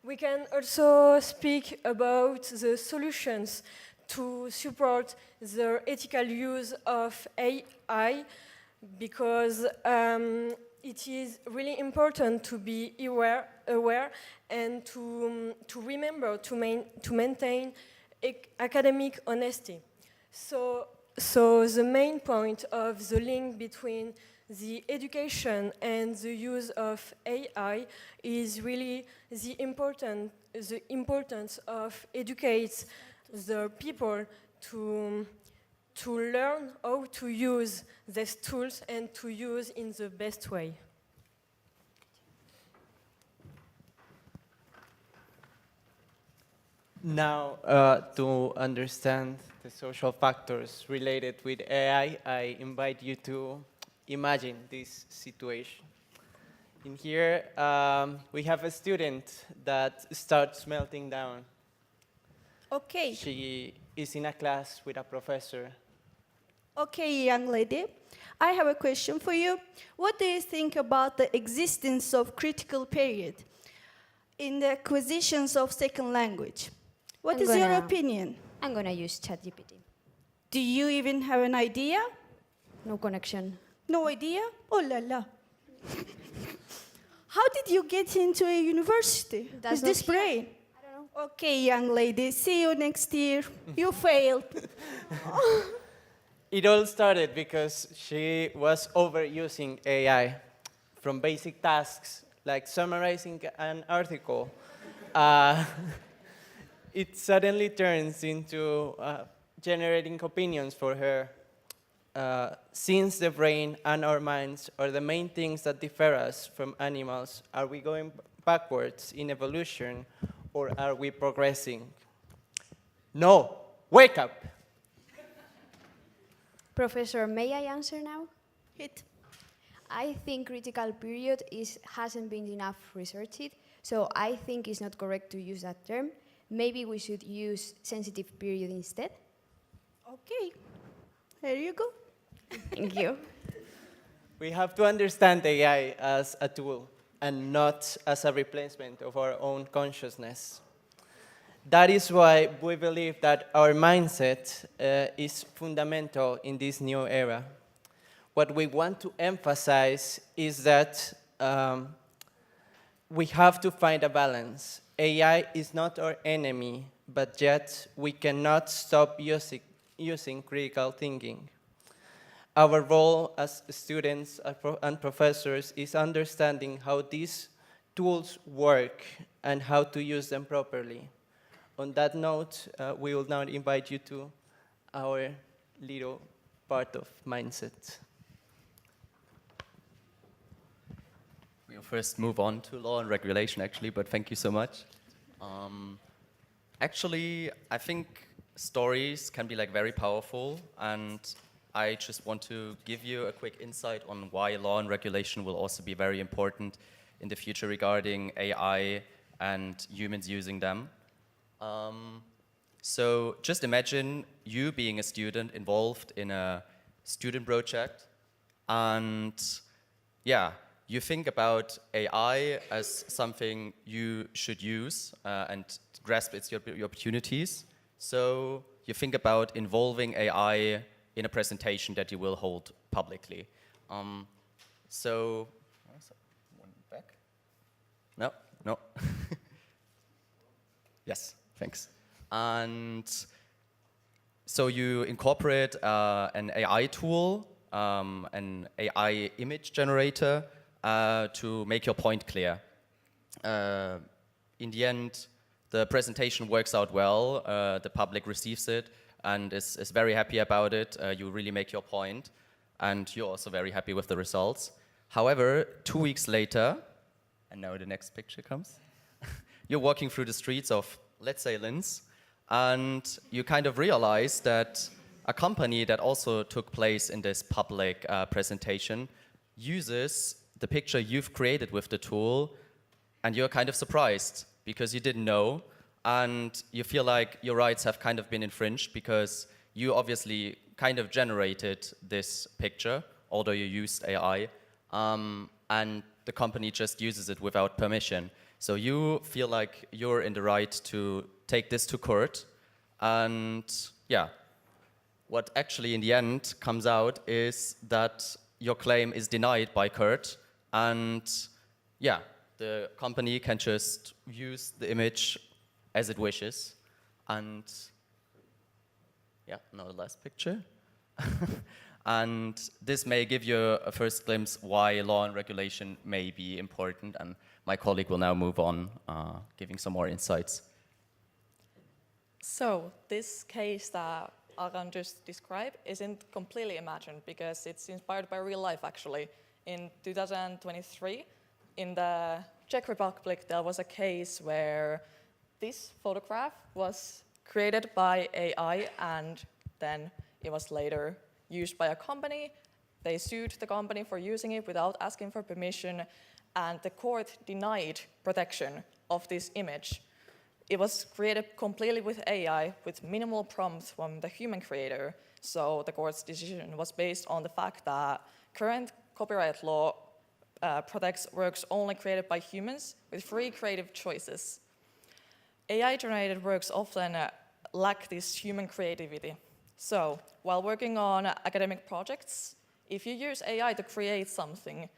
We can also speak about the solutions to support the ethical use of AI, because it is really important to be aware and to remember to maintain academic honesty. So the main point of the link between the education and the use of AI is really the importance of educate the people to learn how to use these tools and to use in the best way. Now, to understand the social factors related with AI, I invite you to imagine this situation. In here, we have a student that starts melting down. Okay. She is in a class with a professor. Okay, young lady, I have a question for you. What do you think about the existence of critical period in the acquisitions of second language? What is your opinion? I'm gonna use ChatGPT. Do you even have an idea? No connection. No idea? Oh la la. How did you get into a university with this brain? I don't know. Okay, young lady, see you next year. You failed. It all started because she was overusing AI from basic tasks like summarizing an article. It suddenly turns into generating opinions for her. Since the brain and our minds are the main things that differ us from animals, are we going backwards in evolution or are we progressing? No, wake up! Professor, may I answer now? Hit. I think critical period hasn't been enough researched, so I think it's not correct to use that term. Maybe we should use sensitive period instead. Okay, there you go. Thank you. We have to understand AI as a tool and not as a replacement of our own consciousness. That is why we believe that our mindset is fundamental in this new era. What we want to emphasize is that we have to find a balance. AI is not our enemy, but yet we cannot stop using critical thinking. Our role as students and professors is understanding how these tools work and how to use them properly. On that note, we will now invite you to our little part of mindset. We'll first move on to law and regulation, actually, but thank you so much. Actually, I think stories can be very powerful, and I just want to give you a quick insight on why law and regulation will also be very important in the future regarding AI and humans using them. So just imagine you being a student involved in a student project, and yeah, you think about AI as something you should use and grasp your opportunities. So you think about involving AI in a presentation that you will hold publicly. One back? No. Yes, thanks. And so you incorporate an AI tool, an AI image generator, to make your point clear. In the end, the presentation works out well, the public receives it and is very happy about it. You really make your point, and you're also very happy with the results. However, 2 weeks later, and now the next picture comes, you're walking through the streets of, let's say, Linz, and you kind of realize that a company that also took place in this public presentation uses the picture you've created with the tool, and you're kind of surprised because you didn't know, and you feel like your rights have kind of been infringed because you obviously kind of generated this picture, although you used AI, and the company just uses it without permission. So you feel like you're in the right to take this to court, and yeah, what actually in the end comes out is that your claim is denied by court, and yeah, the company can just use the image as it wishes. And yeah, now the last picture. And this may give you a first glimpse why law and regulation may be important, and my colleague will now move on, giving some more insights. So this case that Aran just described isn't completely imagined because it's inspired by real life, actually. In 2023, in the Czech Republic, there was a case where this photograph was created by AI and then it was later used by a company. They sued the company for using it without asking for permission, and the court denied protection of this image. It was created completely with AI, with minimal prompts from the human creator. So the court's decision was based on the fact that current copyright law protects works only created by humans with free creative choices. AI-generated works often lack this human creativity. So while working on academic projects, if you use AI to create something,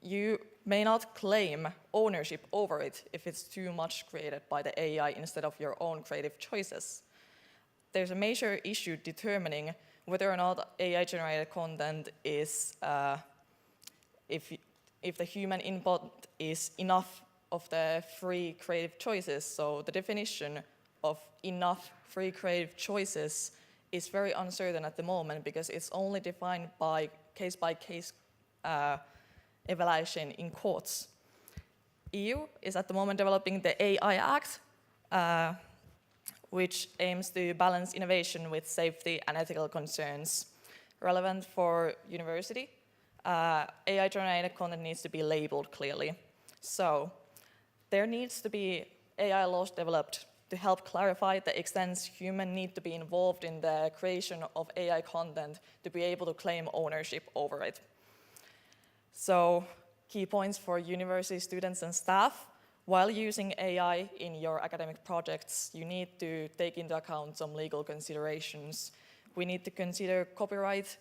you may not claim ownership over it if it's too much created by the AI instead of your own creative choices. There's a major issue determining whether or not AI-generated content is, if the human input is enough of the free creative choices. So the definition of enough free creative choices is very uncertain at the moment because it's only defined by case evaluation in courts. EU is at the moment developing the AI Act, which aims to balance innovation with safety and ethical concerns. relevant for university, AI-generated content needs to be labeled clearly. So there needs to be AI laws developed to help clarify the extent humans need to be involved in the creation of AI content to be able to claim ownership over it. So key points for university students and staff: while using AI in your academic projects, you need to take into account some legal considerations. We need to consider copyright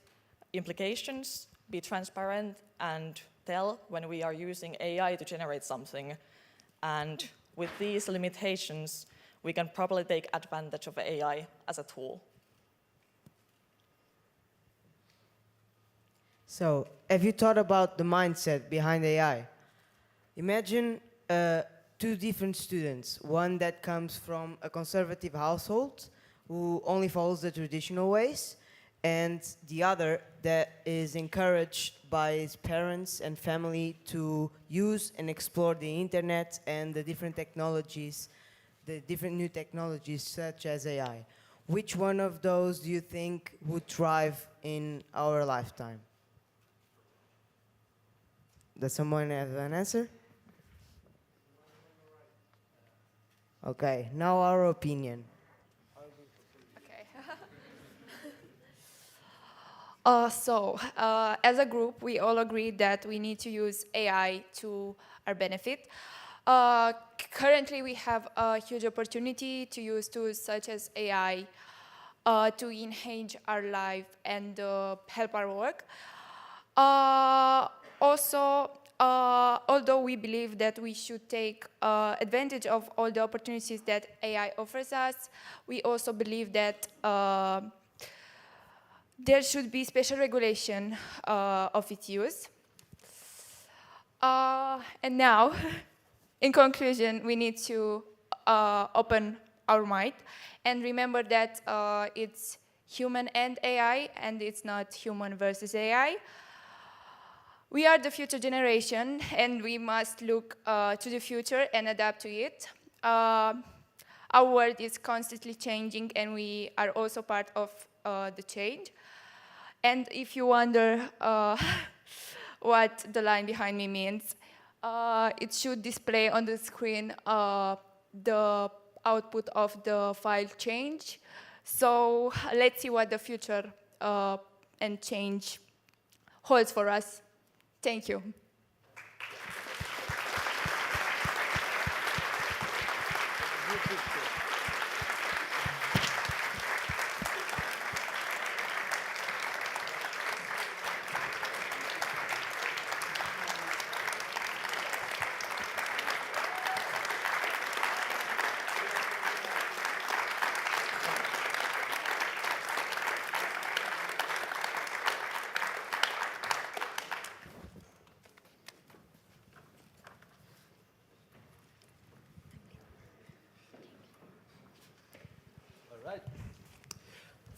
implications, be transparent, and tell when we are using AI to generate something. And with these limitations, we can properly take advantage of AI as a tool. So, have you thought about the mindset behind AI? Imagine two different students, one that comes from a conservative household who only follows the traditional ways, and the other that is encouraged by his parents and family to use and explore the internet and the different technologies, the different new technologies such as AI. Which one of those do you think would thrive in our lifetime? Does someone have an answer? Okay, now our opinion. As a group, we all agree that we need to use AI to our benefit. Currently, we have a huge opportunity to use tools such as AI to enhance our life and help our work. Although we believe that we should take advantage of all the opportunities that AI offers us, we also believe that there should be special regulation of its use. And now, in conclusion, we need to open our mind and remember that it's human and AI, and it's not human versus AI. We are the future generation, and we must look to the future and adapt to it. Our world is constantly changing, and we are also part of the change. And if you wonder what the line behind me means, it should display on the screen the output of the file change. So let's see what the future and change holds for us. Thank you.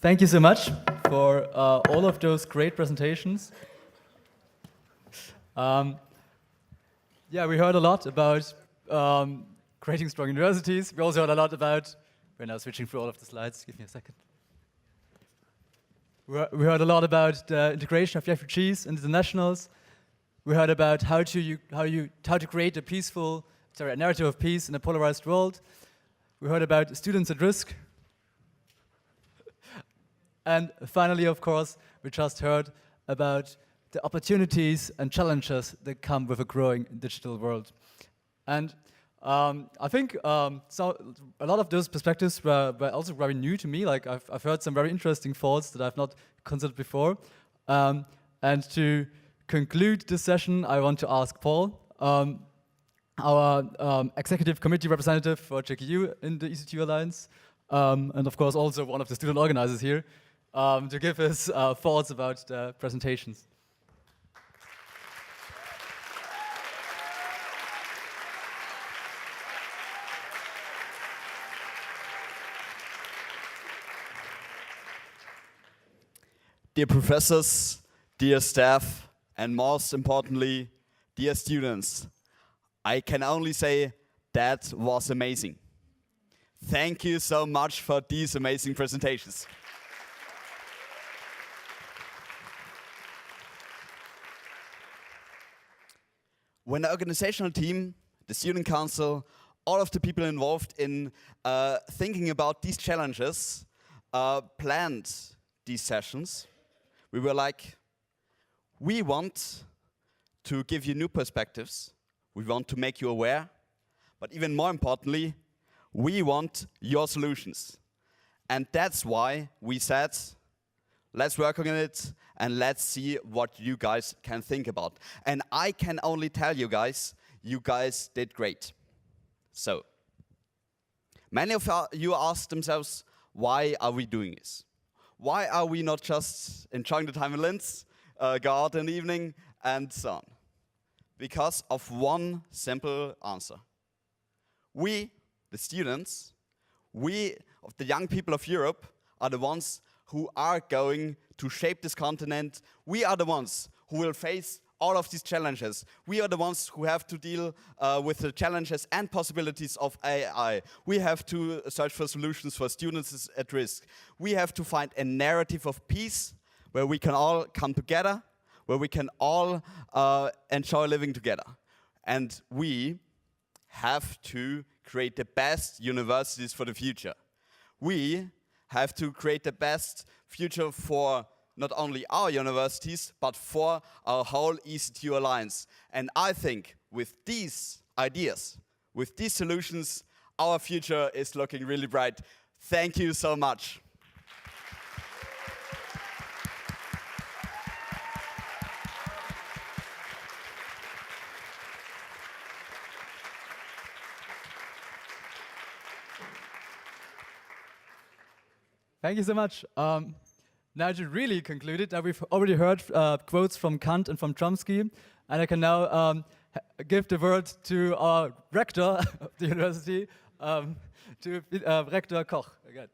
Thank you so much for all of those great presentations. Yeah, we heard a lot about creating strong universities. We also heard a lot about, we're now switching through all of the slides, give me a second. We heard a lot about the integration of refugees and internationals. We heard about how to create a narrative of peace in a polarized world. We heard about students at risk. And finally, of course, we just heard about the opportunities and challenges that come with a growing digital world. And I think so a lot of those perspectives were also very new to me. Like I've heard some very interesting thoughts that I've not considered before. And to conclude this session, I want to ask Paul, our executive committee representative for JKU in the EC2U Alliance, and of course also one of the student organizers here, to give his thoughts about the presentations. Dear professors, dear staff, and most importantly, dear students, I can only say that was amazing. Thank you so much for these amazing presentations. when the organizational team, the student council, all of the people involved in thinking about these challenges planned these sessions, we were like, we want to give you new perspectives, we want to make you aware, but even more importantly, we want your solutions. And that's why we said, let's work on it and let's see what you guys can think about. And I can only tell you guys did great. So, many of you asked themselves, why are we doing this? Why are we not just enjoying the time in Linz, go out in the evening, and so on? Because of one simple answer. We, the students, we, of the young people of Europe, are the ones who are going to shape this continent. We are the ones who will face all of these challenges. We are the ones who have to deal with the challenges and possibilities of AI. We have to search for solutions for students at risk. We have to find a narrative of peace where we can all come together, where we can all enjoy living together. And we have to create the best universities for the future. We have to create the best future for not only our universities, but for our whole EC2U Alliance. And I think with these ideas, with these solutions, our future is looking really bright. Thank you so much. Thank you so much. Now to really conclude it, we've already heard quotes from Kant and from Chomsky, and I can now give the word to our rector of the university, to Rector Koch again.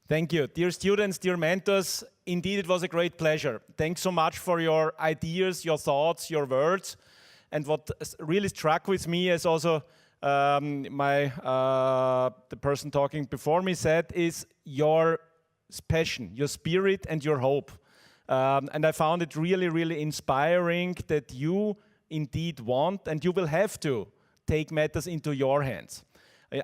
Thank you. Dear students, dear mentors, indeed it was a great pleasure. Thanks so much for your ideas, your thoughts, your words. And what really struck with me, as also the person talking before me said, is your passion, your spirit and your hope. And I found it really, really inspiring that you indeed want and you will have to take matters into your hands.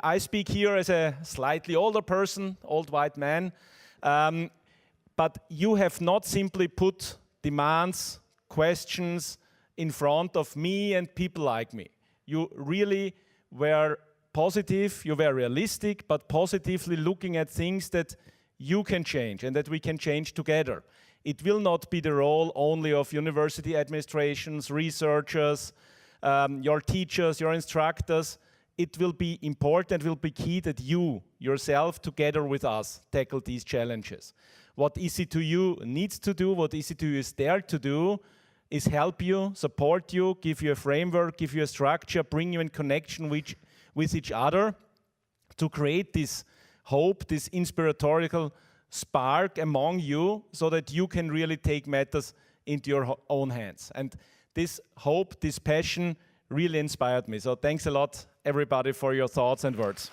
I speak here as a slightly older person, old white man, but you have not simply put demands, questions in front of me and people like me. You really were positive, you were realistic, but positively looking at things that you can change and that we can change together. It will not be the role only of university administrations, researchers, your teachers, your instructors. It will be important, will be key that you yourself together with us tackle these challenges. What EC2U needs to do, what EC2U is there to do, is help you, support you, give you a framework, give you a structure, bring you in connection with each other to create this hope, this inspiratorial spark among you so that you can really take matters into your own hands. And this hope, this passion really inspired me. So thanks a lot, everybody, for your thoughts and words.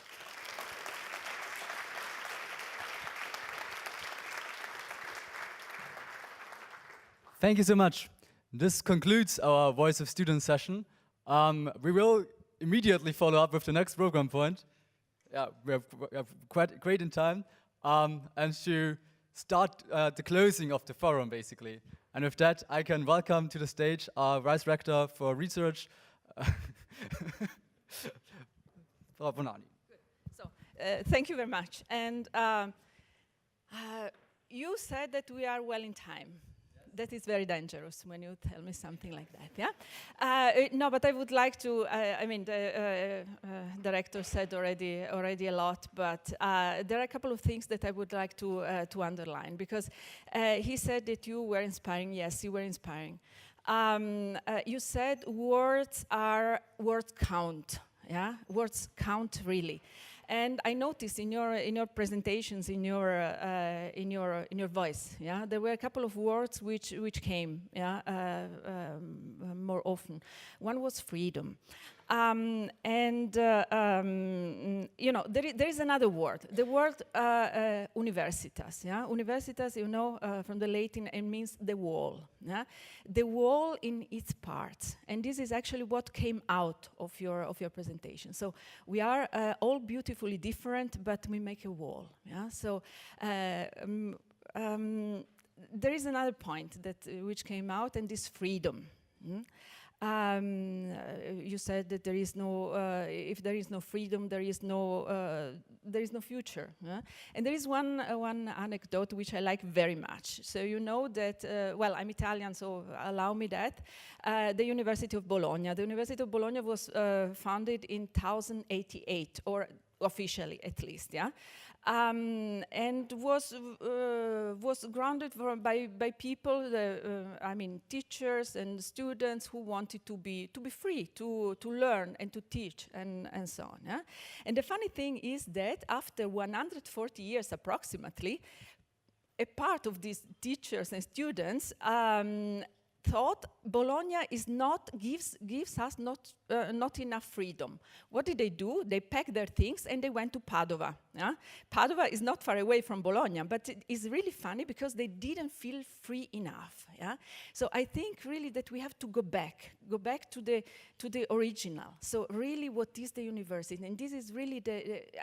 Thank you so much. This concludes our Voice of Students session. We will immediately follow up with the next program point. Yeah, we have quite great in time. And to start the closing of the forum, basically. And with that, I can welcome to the stage our Vice Rector for Research, Frau Bonani. So, thank you very much. And you said that we are well in time. That is very dangerous when you tell me something like that, yeah? No, but I would like to, I mean, the director said already a lot, but there are a couple of things that I would like to underline, because he said that you were inspiring. Yes, you were inspiring. You said words count, yeah? Words count really. And I noticed in your presentations, in your voice, yeah, there were a couple of words which came, yeah, more often. One was freedom. You know, there is another word, the word universitas. Yeah? Universitas, you know, from the Latin, it means the wall. Yeah? The wall in its parts. And this is actually what came out of your presentation. So we are all beautifully different, but we make a wall. Yeah? So there is another point that which came out, and this freedom. You said that there is no, if there is no freedom, there is no future. Yeah? And there is one anecdote which I like very much. So you know that, well, I'm Italian, so allow me that. The University of Bologna. The University of Bologna was founded in 1088, or officially at least, yeah. And was grounded by people, I mean, teachers and students who wanted to be free to learn and to teach and so on. Yeah? And the funny thing is that after 140 years approximately, a part of these teachers and students thought Bologna is gives us not enough freedom. What did they do? They packed their things and they went to Padova. Yeah? Padova is not far away from Bologna, but it is really funny because they didn't feel free enough. Yeah? So I think really that we have to go back to the original. So really, what is the university? And this is really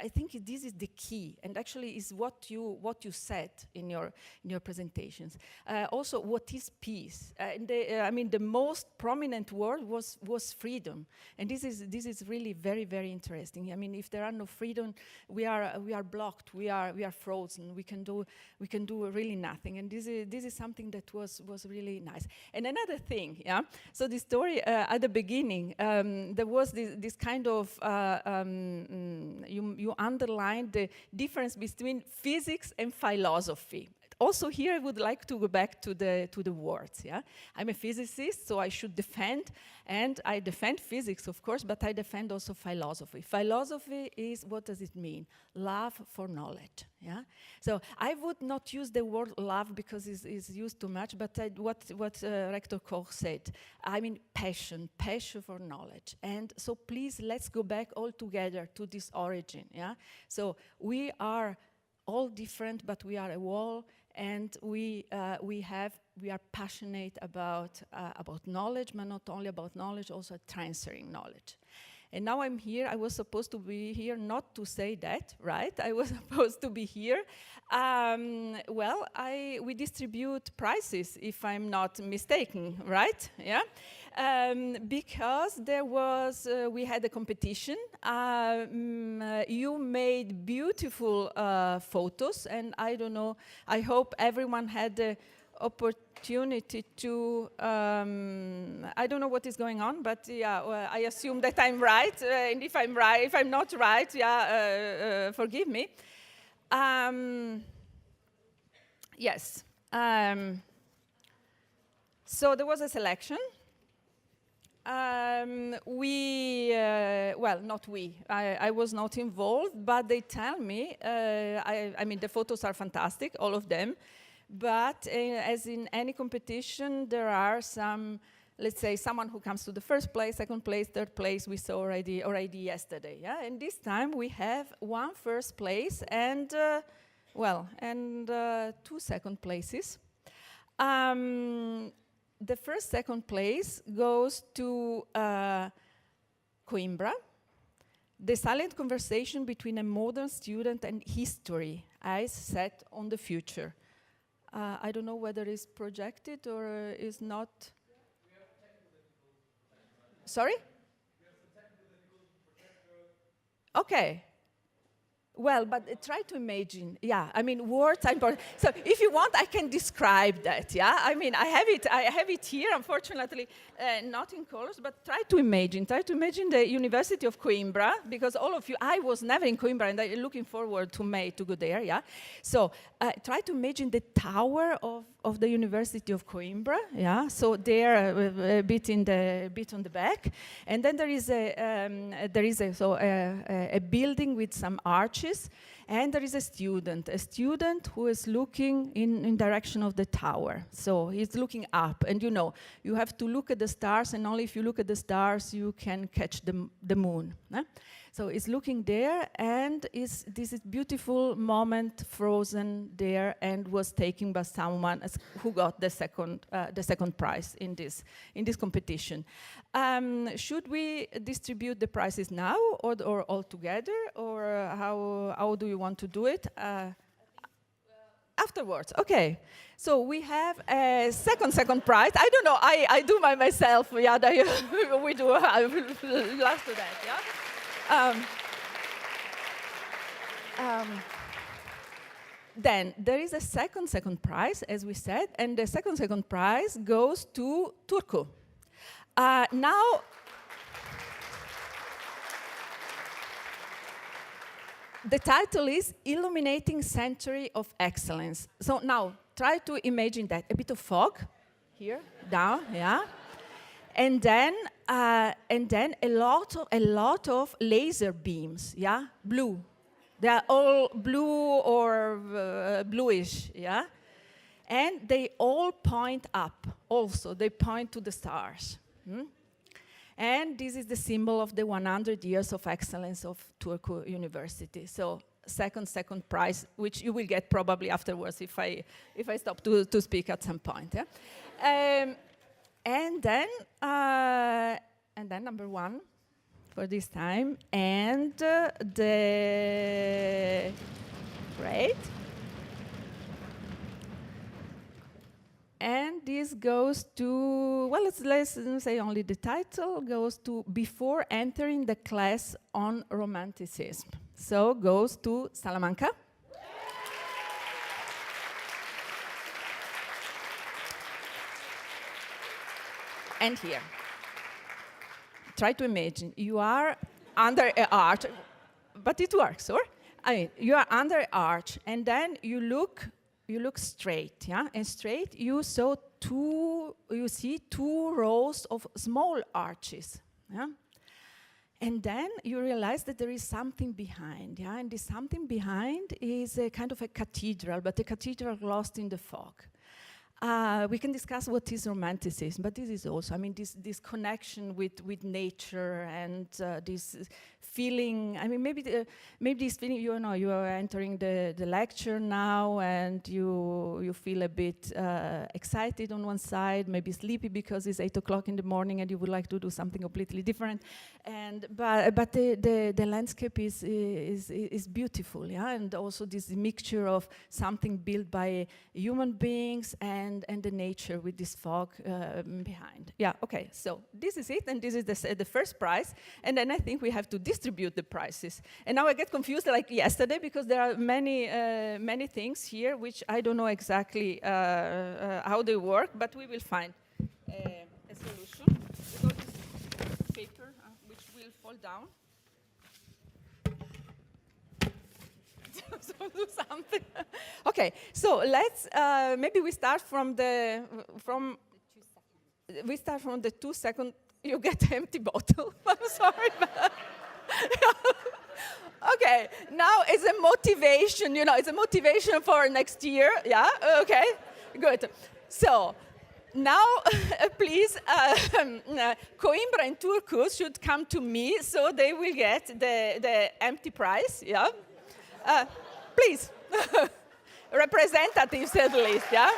I think this is the key, and actually is what you said in your presentations. Also, what is peace? I mean, the most prominent word was freedom, and this is really very, very interesting. I mean, if there are no freedom, we are blocked, we are frozen. We can do really nothing, and this is something that was really nice. And another thing, yeah. So the story at the beginning, there was this kind of you underlined the difference between physics and philosophy. Also here I would like to go back to the words. Yeah, I'm a physicist, so I should defend, and I defend physics, of course, but I defend also philosophy. Philosophy is, what does it mean? Love for knowledge. Yeah. So I would not use the word love because it's used too much, but what Rector Koch said. I mean passion for knowledge. And so please let's go back all together to this origin. Yeah. So we are all different, but we are a wall. And we are passionate about knowledge, but not only about knowledge, also transferring knowledge. And now I'm here. I was supposed to be here not to say that, right? I was supposed to be here. Well, we distribute prizes, if I'm not mistaken, right? Yeah. Because there was, we had a competition. You made beautiful photos, and I don't know, I hope everyone had the opportunity to, I don't know what is going on, but yeah, I assume that I'm right, and if I'm not right, yeah, forgive me. Yes. So there was a selection. Well, not we. I was not involved, but they tell me, I mean, the photos are fantastic, all of them, but as in any competition, there are some, let's say, someone who comes to the first place, second place, third place, we saw already yesterday, yeah? And this time we have one first place and, two second places. The first, second place goes to Coimbra, the silent conversation between a modern student and history, eyes set on the future. I don't know whether it's projected or is not. Sorry? Okay. Well, but try to imagine, yeah, I mean, words are important. So if you want, I can describe that, yeah? I mean, I have it here, unfortunately, not in colors, but try to imagine the University of Coimbra, because all of you, I was never in Coimbra, and I'm looking forward to May to go there, yeah? So try to imagine the tower of the University of Coimbra, yeah? So there, a bit on the back, and then there is a building with some arches, And there is a student who is looking in direction of the tower. So he's looking up, and you have to look at the stars, and only if you look at the stars you can catch the moon. So he's looking there, and this is beautiful moment frozen there, and was taken by someone who got the second prize in this competition. Should we distribute the prizes now or all together, or how do you want to do it? Afterwards, okay. So we have a second prize. I don't know. I do by myself. Yeah, we do. I will last to that. Yeah. Then there is a second prize, as we said, and the second prize goes to Turku. Now, the title is Illuminating Century of Excellence. So now, try to imagine that. A bit of fog, here, down, yeah. And then a lot of laser beams, yeah, blue. They are all blue or bluish, yeah. And they all point up. Also, they point to the stars. And this is the symbol of the 100 years of excellence of Turku University. So second prize, which you will get probably afterwards if I stop to speak at some point. Yeah? And then number one for this time, and great. And this goes to, well, let's say only the title goes to Before Entering the Class on Romanticism. So goes to Salamanca. And here. Try to imagine you are under an arch, but it works, or? I mean, you are under an arch, and then you look straight, yeah? And straight you see two rows of small arches, yeah? And then you realize that there is something behind, yeah? And this something behind is a kind of a cathedral, but a cathedral lost in the fog. We can discuss what is romanticism, but this is also, I mean, this connection with nature and this feeling. I mean, maybe this feeling. You are entering the lecture now, and you feel a bit excited on one side, maybe sleepy because it's 8 o'clock in the morning, and you would like to do something completely different. But the landscape is beautiful, yeah, and also this mixture of something built by human beings and the nature with this fog behind. Yeah, okay, so this is it, and this is the first prize, and then I think we have to distribute the prizes. And now I get confused like yesterday, because there are many things here which I don't know exactly how they work, but we will find a solution. We got this paper which will fall down. So do something. Okay, so let's maybe we start from the 2 second. You get empty bottle. I'm sorry. Okay, now it's a motivation. It's a motivation for next year. Yeah. Okay. Good. So now, please, Coimbra and Turku should come to me, so they will get the empty prize. Yeah. Please, representatives at least, yeah?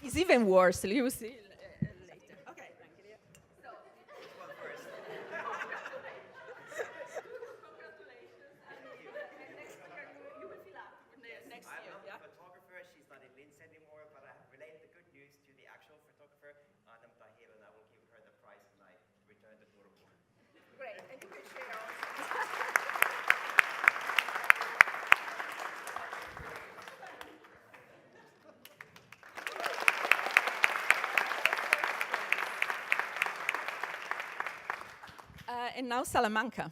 It's even worse, you see later. Okay, thank you. So, congratulations. You will fill up next year, yeah? Photographer, she's not in Linz anymore, but I have relayed the good news to the actual photographer, Adam Tahil, and I will give her the prize when I return to Turku. Great, and you can share also. And now Salamanca.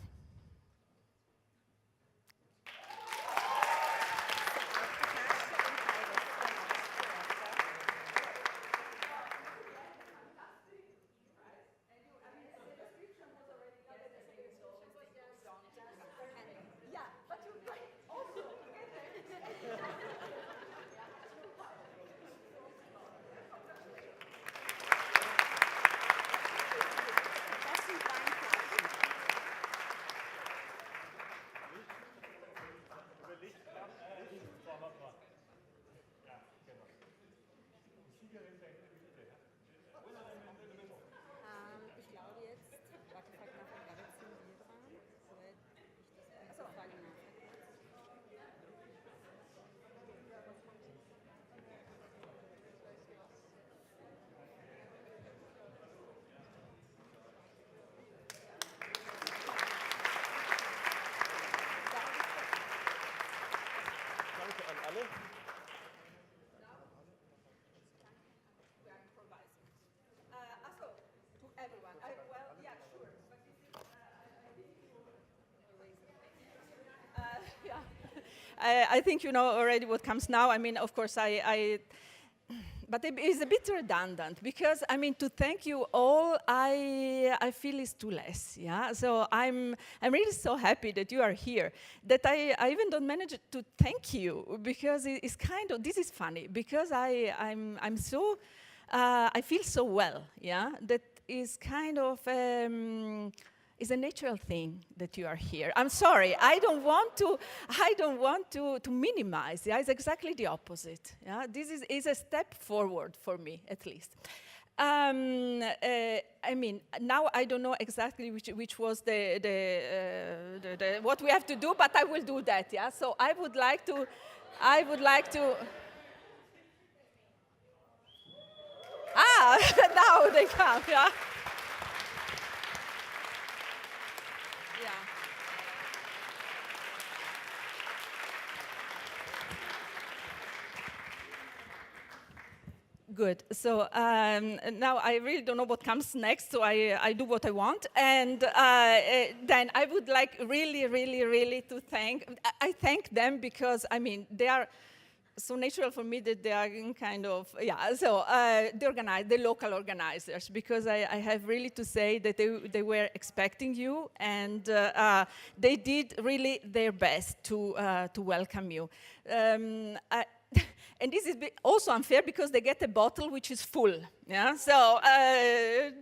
I think you know already what comes now. I mean, of course, but it is a bit redundant because I mean to thank you all I feel is too less, yeah. So I'm really so happy that you are here that I even don't manage to thank you because it's kind of, this is funny because I'm so I feel so well, yeah. That is kind of is a natural thing that you are here. I'm sorry, I don't want to minimize. Yeah, it's exactly the opposite. Yeah, this is a step forward for me, at least. I mean, now I don't know exactly which was the what we have to do, but I will do that. Yeah, so I would like to. Now they come. Yeah. Good. So now I really don't know what comes next, so I do what I want. And then I would like really to I thank them because, I mean, they are so natural for me that they are kind of, yeah, so the local organizers, because I have really to say that they were expecting you and they did really their best to welcome you. And this is also unfair because they get a bottle which is full. Yeah, so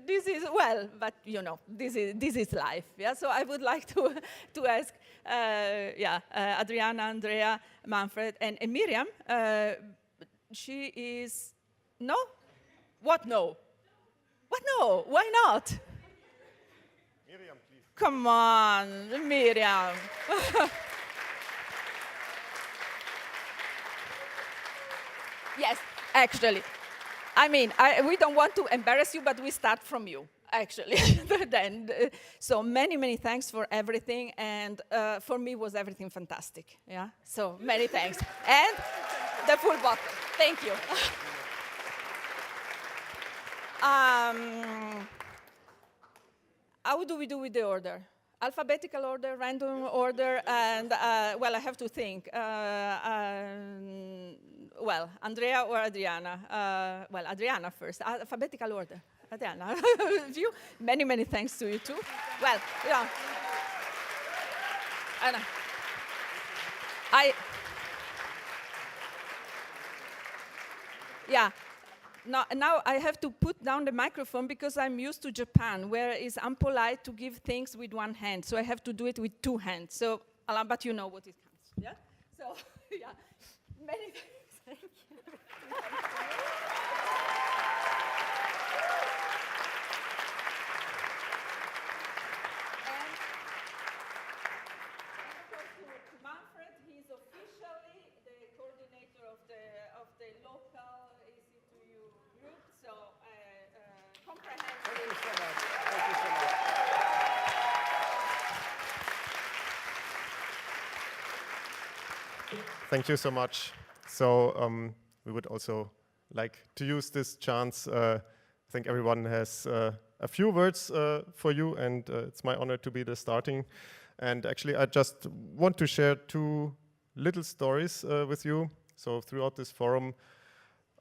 this is, well, but you know, this is life. Yeah, so I would like to ask, Adriana, Andrea, Manfred, and Miriam. She is no. What no? What no? Why not? Miriam, please. Come on, Miriam. Yes, actually. I mean, we don't want to embarrass you, but we start from you, actually. Then, so many thanks for everything, and for me was everything fantastic. Yeah, so many thanks, and the full bottle. Thank you. How do we do with the order? Alphabetical order, random order, and well, I have to think. Well, Andrea or Adriana? Well, Adriana first. Alphabetical order. Adriana. You. Many thanks to you too. Well, yeah. And yeah. Now I have to put down the microphone because I'm used to Japan, where it's unpolite to give things with one hand. So I have to do it with two hands. So, but you know what it comes. Yeah. So, yeah. Many thanks. Thank you. To Manfred, he's officially the coordinator of the local EC2U group. So comprehensive. Thank you so much. Thank you so much. Thank you so much. So we would also like to use this chance. I think everyone has a few words for you, and it's my honor to be the starting. And actually, I just want to share two little stories with you. So throughout this forum,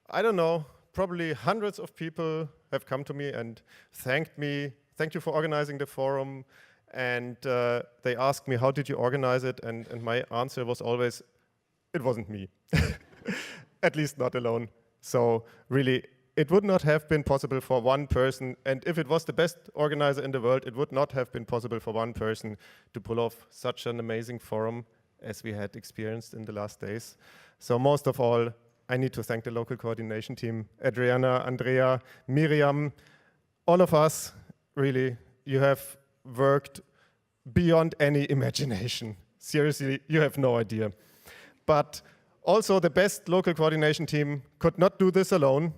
I don't know, probably hundreds of people have come to me and thanked me. Thank you for organizing the forum. And they asked me, how did you organize it? And my answer was always, it wasn't me. At least not alone. So really, it would not have been possible for one person, and if it was the best organizer in the world, it would not have been possible for one person to pull off such an amazing forum as we had experienced in the last days. So most of all, I need to thank the local coordination team, Adriana, Andrea, Miriam, all of us, really, you have worked beyond any imagination. Seriously, you have no idea. But also, the best local coordination team could not do this alone.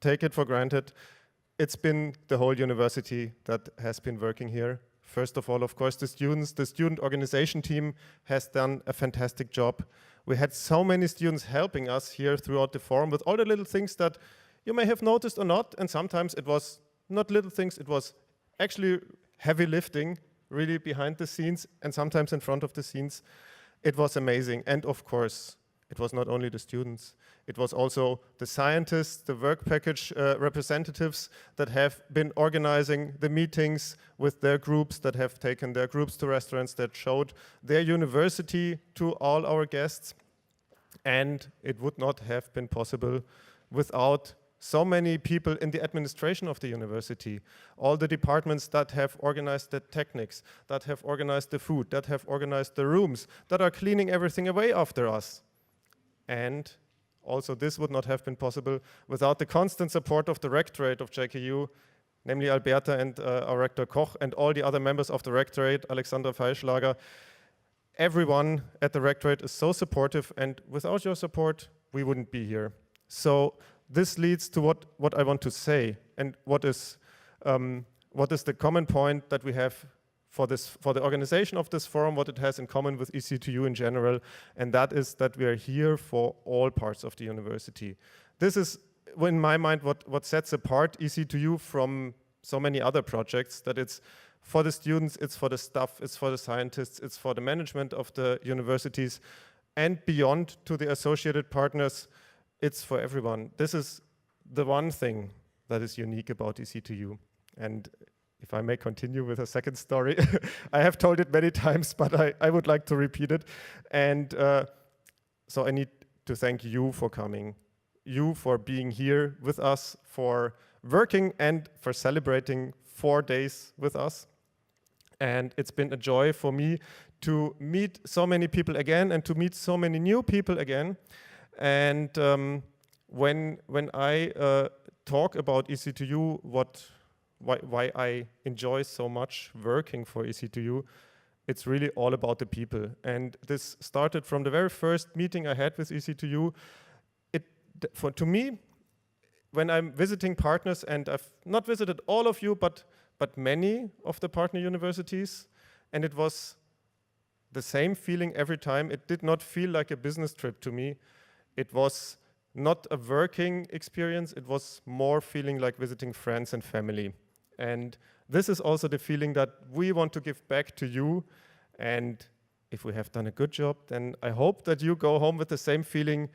Take it for granted. It's been the whole university that has been working here. First of all, of course, the students. The student organization team has done a fantastic job. We had so many students helping us here throughout the forum with all the little things that you may have noticed or not. And sometimes it was not little things, it was actually heavy lifting, really behind the scenes and sometimes in front of the scenes. it was amazing. And of course, it was not only the students, it was also the scientists, the work package representatives that have been organizing the meetings with their groups, that have taken their groups to restaurants, that showed their university to all our guests. And it would not have been possible without so many people in the administration of the university, all the departments that have organized the techniques, that have organized the food, that have organized the rooms, that are cleaning everything away after us. And also this would not have been possible without the constant support of the rectorate of JKU, namely Alberta and our rector Koch and all the other members of the rectorate, Alexandra Feischlager. Everyone at the rectorate is so supportive, and without your support, we wouldn't be here. So this leads to what I want to say, and what is the common point that we have for the organization of this forum, what it has in common with EC2U in general, and that is that we are here for all parts of the university. This is, in my mind, what sets apart EC2U from so many other projects, that it's for the students, it's for the staff, it's for the scientists, it's for the management of the universities, and beyond to the associated partners, it's for everyone. This is the one thing that is unique about EC2U. And if I may continue with a second story, I have told it many times, but I would like to repeat it. And so I need to thank you for coming, you for being here with us, for working and for celebrating 4 days with us. And it's been a joy for me to meet so many people again and to meet so many new people again. And when I talk about EC2U, why I enjoy so much working for EC2U, it's really all about the people. And this started from the very first meeting I had with EC2U. To me, when I'm visiting partners, and I've not visited all of you, but many of the partner universities, and it was the same feeling every time. It did not feel like a business trip to me. It was not a working experience, it was more feeling like visiting friends and family. And this is also the feeling that we want to give back to you. And if we have done a good job, then I hope that you go home with the same feeling,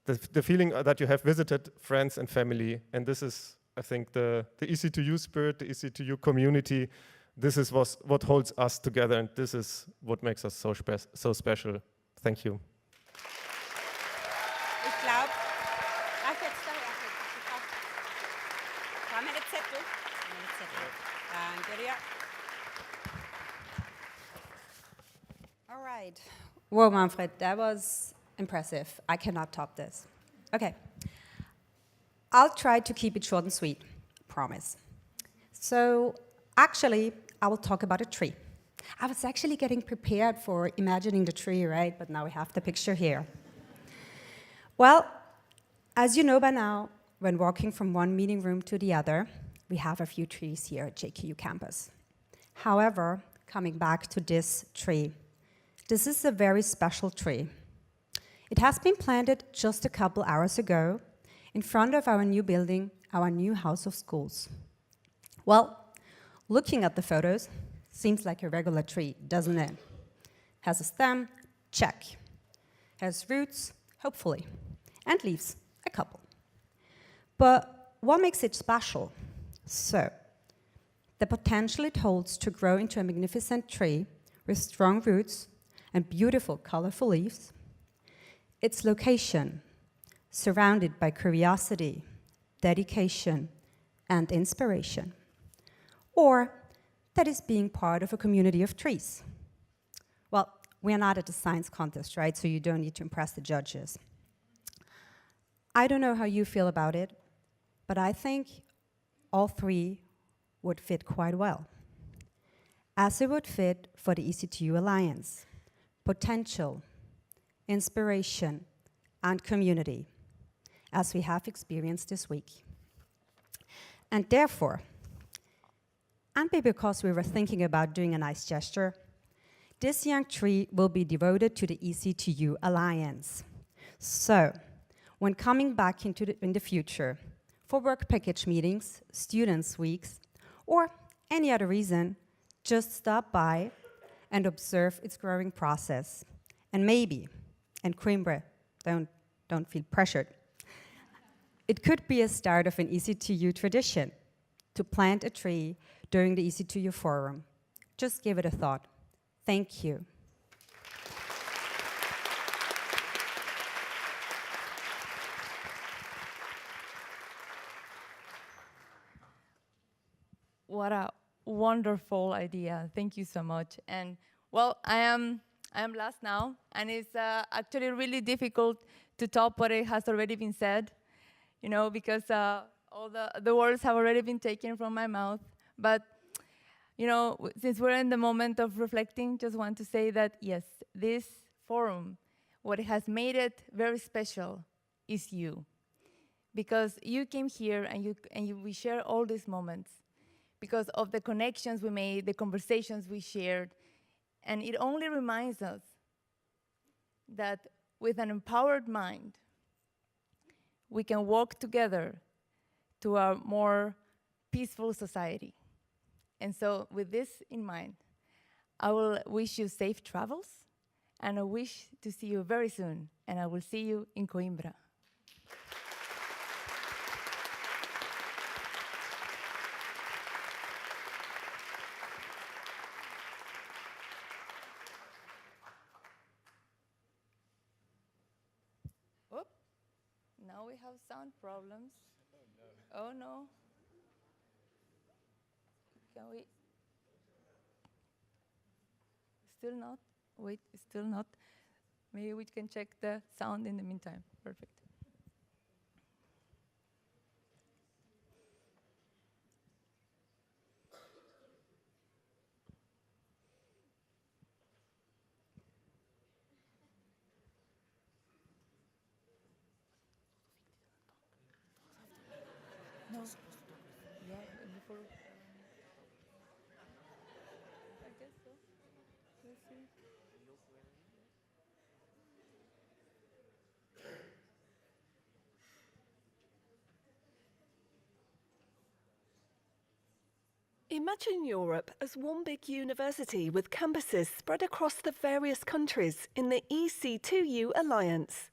the feeling that you have visited friends and family. And this is, I think, the EC2U spirit, the EC2U community. This is what holds us together, and this is what makes us so special. Thank you. Ich glaube, komm mit dem Zettel. Danke dir. All right. Whoa, Manfred, that was impressive. I cannot top this. Okay. I'll try to keep it short and sweet, promise. So, actually, I will talk about a tree. I was actually getting prepared for imagining the tree, right? But now we have the picture here. Well, as you know by now, when walking from one meeting room to the other, we have a few trees here at JKU campus. However, coming back to this tree, this is a very special tree. It has been planted just a couple hours ago in front of our new building, our new house of schools. Well, looking at the photos, seems like a regular tree, doesn't it? Has a stem, check. Has roots, hopefully, and leaves, a couple. But what makes it special? So, the potential it holds to grow into a magnificent tree with strong roots and beautiful, colorful leaves. Its location, surrounded by curiosity, dedication, and inspiration. Or that is being part of a community of trees. Well, we are not at a science contest, right? So you don't need to impress the judges. I don't know how you feel about it, but I think all three would fit quite well. As it would fit for the EC2U Alliance, potential, inspiration, and community, as we have experienced this week. And therefore, and maybe because we were thinking about doing a nice gesture, this young tree will be devoted to the EC2U Alliance. So, when coming back in the future, for work package meetings, students' weeks, or any other reason, just stop by and observe its growing process And maybe, and Coimbra, don't feel pressured, it could be a start of an EC2U tradition to plant a tree during the EC2U forum. Just give it a thought. Thank you. What a wonderful idea. Thank you so much. And well, I am last now, and it's actually really difficult to top what it has already been said, you know, because all the words have already been taken from my mouth. But, you know, since we're in the moment of reflecting, just want to say that, yes, this forum, what has made it very special is you. Because you came here and we share all these moments because of the connections we made, the conversations we shared. And it only reminds us that with an empowered mind, we can walk together to a more peaceful society. And so with this in mind, I will wish you safe travels, and I wish to see you very soon, and I will see you in Coimbra. Now we have sound problems. Oh no. Can we? Still not? Wait, still not. Maybe we can check the sound in the meantime. Perfect. No. Yeah, before. I guess so. Let's see. Imagine Europe as one big university with campuses spread across the various countries in the EC2U alliance.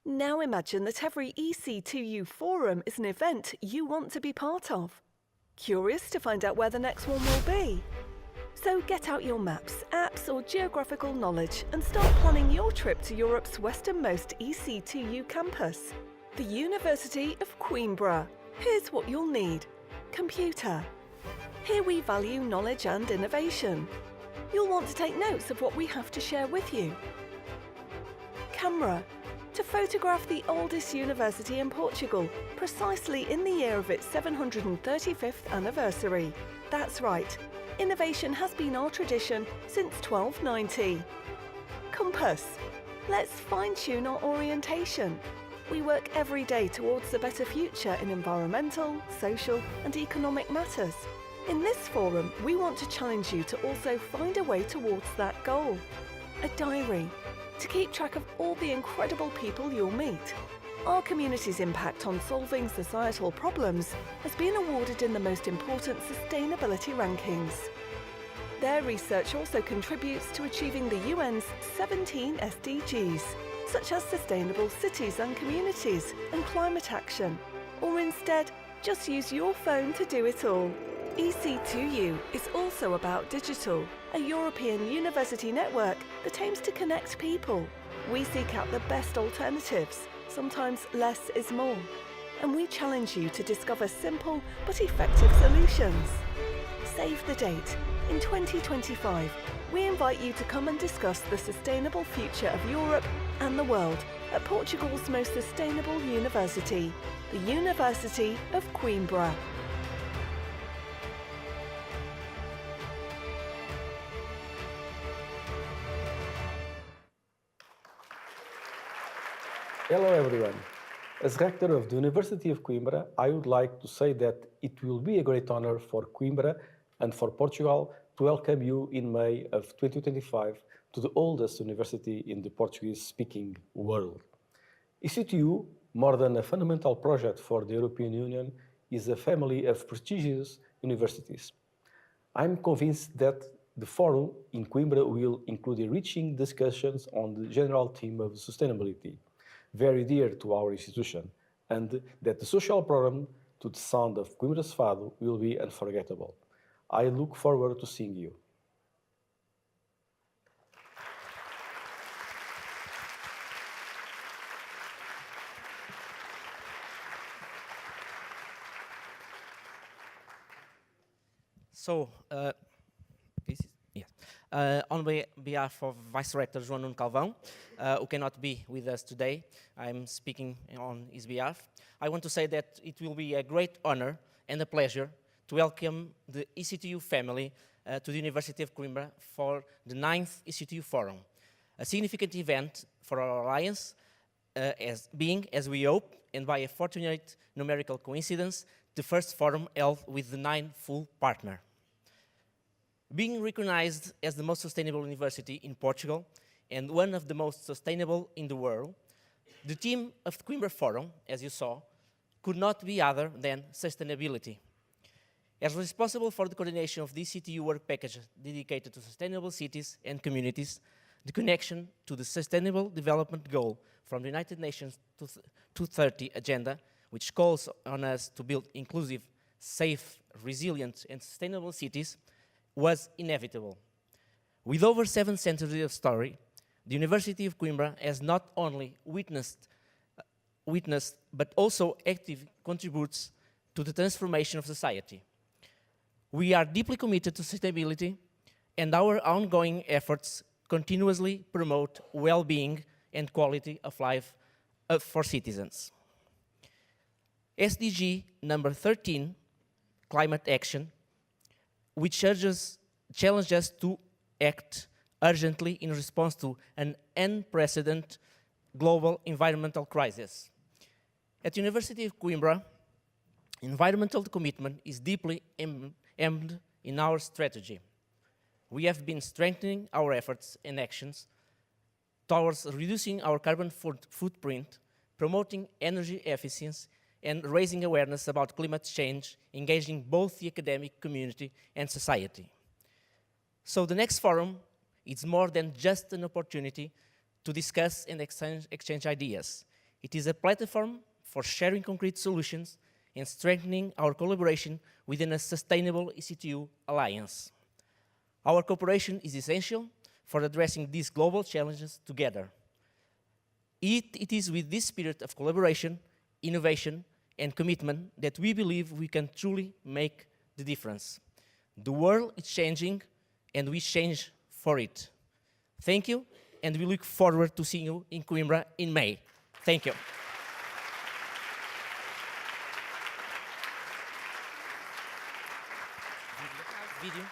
Now imagine that every EC2U forum is an event you want to be part of. Curious to find out where the next one will be? So get out your maps, apps or geographical knowledge and start planning your trip to Europe's westernmost EC2U campus, the University of Coimbra. Here's what you'll need. Computer. Here we value knowledge and innovation. You'll want to take notes of what we have to share with you. Camera. To photograph the oldest university in Portugal, precisely in the year of its 735th anniversary. That's right, innovation has been our tradition since 1290. Compass. Let's fine-tune our orientation. We work every day towards a better future in environmental, social and economic matters. In this forum, we want to challenge you to also find a way towards that goal. A diary. To keep track of all the incredible people you'll meet. Our community's impact on solving societal problems has been awarded in the most important sustainability rankings. Their research also contributes to achieving the UN's 17 SDGs, such as sustainable cities and communities and climate action. Or instead, just use your phone to do it all. EC2U is also about digital, a European university network that aims to connect people. We seek out the best alternatives, sometimes less is more, and we challenge you to discover simple but effective solutions. Save the date. In 2025, we invite you to come and discuss the sustainable future of Europe and the world at Portugal's most sustainable university, the University of Coimbra. Hello everyone. As rector of the University of Coimbra, I would like to say that it will be a great honor for Coimbra and for Portugal to welcome you in May of 2025 to the oldest university in the Portuguese-speaking world. EC2U, more than a fundamental project for the European Union, is a family of prestigious universities. I'm convinced that The forum in Coimbra will include enriching discussions on the general theme of sustainability, very dear to our institution, and that the social program to the sound of Coimbra's Fado will be unforgettable. I look forward to seeing you. So, on behalf of Vice Rector João Nuno Calvão, who cannot be with us today, I'm speaking on his behalf. I want to say that it will be a great honor and a pleasure to welcome the EC2U family to the University of Coimbra for the 9th EC2U Forum, a significant event for our alliance, as we hope, and by a fortunate numerical coincidence, the first forum held with the 9 full partner. Being recognized as the most sustainable university in Portugal and one of the most sustainable in the world, the theme of the Coimbra Forum, as you saw, could not be other than sustainability. As responsible for the coordination of the EC2U work package dedicated to sustainable cities and communities, the connection to the Sustainable Development Goal from the United Nations 2030 Agenda, which calls on us to build inclusive, safe, resilient, and sustainable cities, was inevitable. With over 7 centuries of story, the University of Coimbra has not only witnessed but also actively contributes to the transformation of society. We are deeply committed to sustainability, and our ongoing efforts continuously promote well-being and quality of life for citizens. SDG number 13, climate action, which challenges us to act urgently in response to an unprecedented global environmental crisis. At the University of Coimbra, environmental commitment is deeply embedded in our strategy. We have been strengthening our efforts and actions towards reducing our carbon footprint, promoting energy efficiency, and raising awareness about climate change, engaging both the academic community and society. So the next forum is more than just an opportunity to discuss and exchange ideas. It is a platform for sharing concrete solutions and strengthening our collaboration within a sustainable EC2U alliance. Our cooperation is essential for addressing these global challenges together. It is with this spirit of collaboration, innovation, and commitment that we believe we can truly make the difference. The world is changing, and we change for it. Thank you, and we look forward to seeing you in Coimbra in May. Thank you. Video.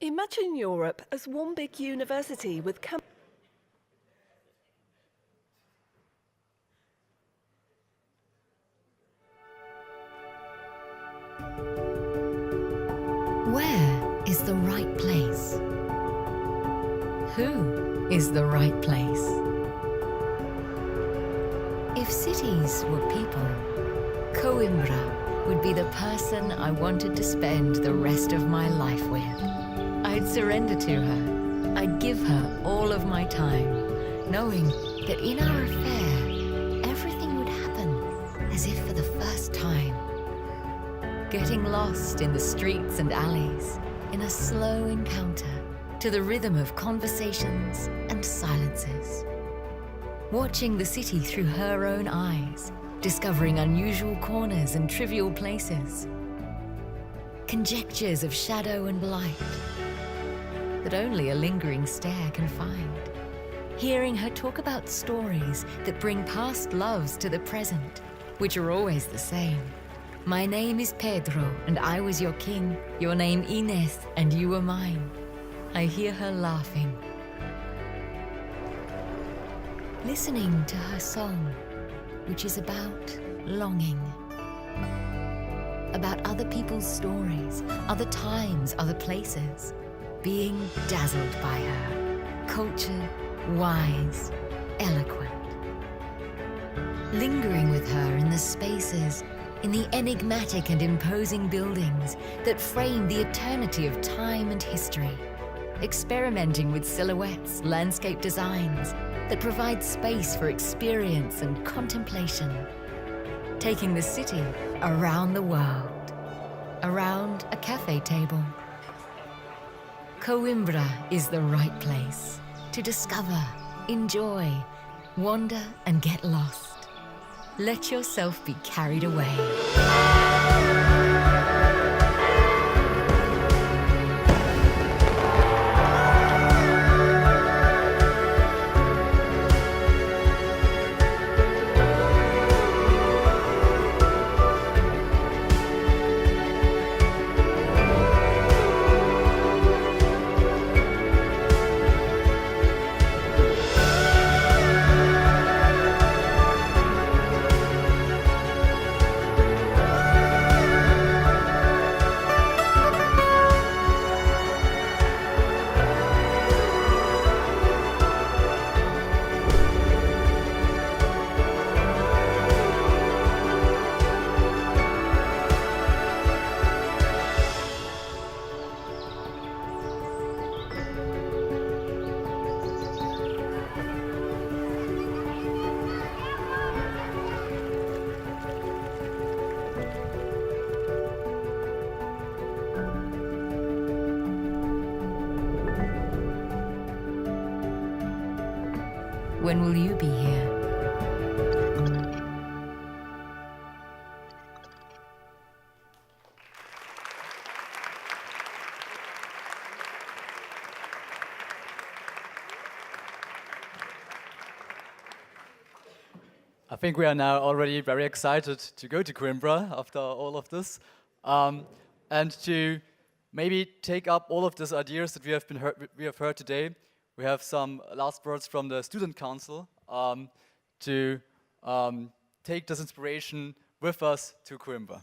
Imagine Europe as one big university with Where is the right place? Who is the right place? If cities were people, Coimbra would be the person I wanted to spend the rest of my life with. I'd surrender to her. I'd give her all of my time, knowing that in our affair, everything would happen as if for the first time. Getting lost in the streets and alleys, in a slow encounter, to the rhythm of conversations and silences. Watching the city through her own eyes, discovering unusual corners and trivial places. Conjectures of shadow and light that only a lingering stare can find. Hearing her talk about stories that bring past loves to the present, which are always the same. My name is Pedro, and I was your king. Your name Ines, and you were mine. I hear her laughing. listening to her song, which is about longing, about other people's stories, other times, other places, being dazzled by her, cultured, wise, eloquent. Lingering with her in the spaces, in the enigmatic and imposing buildings that frame the eternity of time and history, experimenting with silhouettes, landscape designs that provide space for experience and contemplation, taking the city around the world, around a cafe table. Coimbra is the right place to discover, enjoy, wander and get lost. Let yourself be carried away. When will you be here? I think we are now already very excited to go to Coimbra after all of this, and to maybe take up all of these ideas that we have heard today. We have some last words from the student council to take this inspiration with us to Coimbra.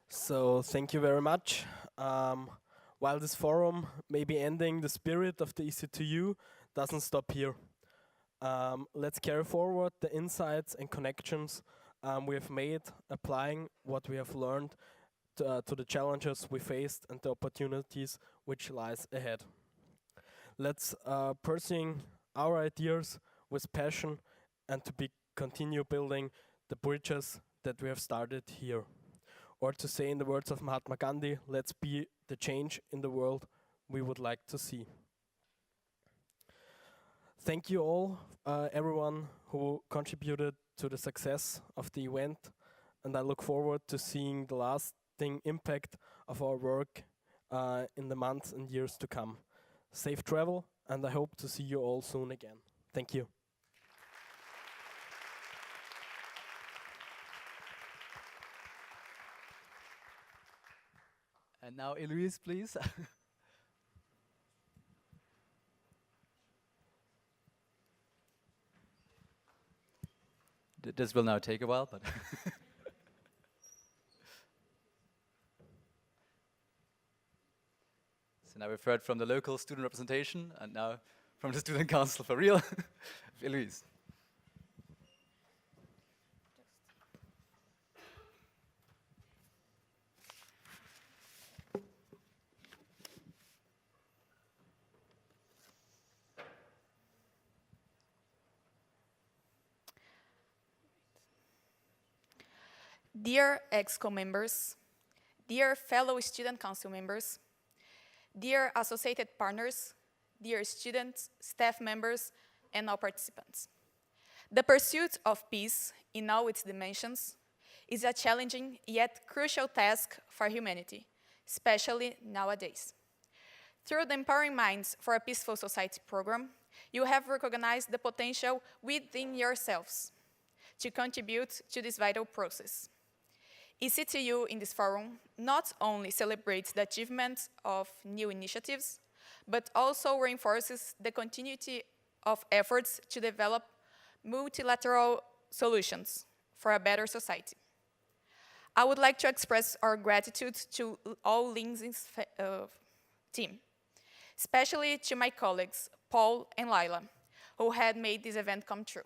So thank you very much. While this forum may be ending, the spirit of the EC2U doesn't stop here. Let's carry forward the insights and connections we have made, applying what we have learned to the challenges we faced and the opportunities which lies ahead. Let's pursue our ideas with passion and to continue building the bridges that we have started here. Or to say in the words of Mahatma Gandhi, let's be the change in the world we would like to see. Thank you all, everyone who contributed to the success of the event, and I look forward to seeing the lasting impact of our work in the months and years to come. Safe travel, and I hope to see you all soon again. Thank you. And now, Eloise, please. This will now take a while, but so now we've heard from the local student representation, and now from the student council for real, Eloise. Dear EXCO members, dear fellow student council members, dear associated partners, dear students, staff members, and all participants. The pursuit of peace in all its dimensions is a challenging yet crucial task for humanity, especially nowadays. Through the Empowering Minds for a Peaceful Society program, you have recognized the potential within yourselves to contribute to this vital process. EC2U in this forum not only celebrates the achievements of new initiatives, but also reinforces the continuity of efforts to develop multilateral solutions for a better society. I would like to express our gratitude to all Linz's team, especially to my colleagues, Paul and Lila, who had made this event come true.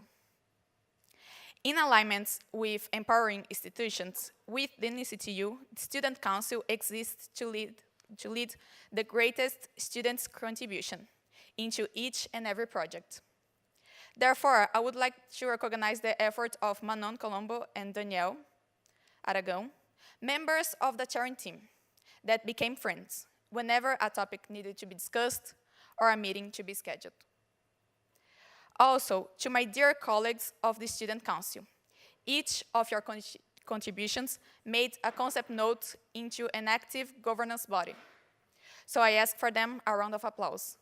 In alignment with empowering institutions, within EC2U, the Student Council exists to lead the greatest students' contribution into each and every project. Therefore, I would like to recognize the effort of Manon Colombo and Danielle Aragão, members of the chairing team that became friends whenever a topic needed to be discussed or a meeting to be scheduled. Also, to my dear colleagues of the Student Council, each of your contributions made a concept note into an active governance body. So I ask for them a round of applause.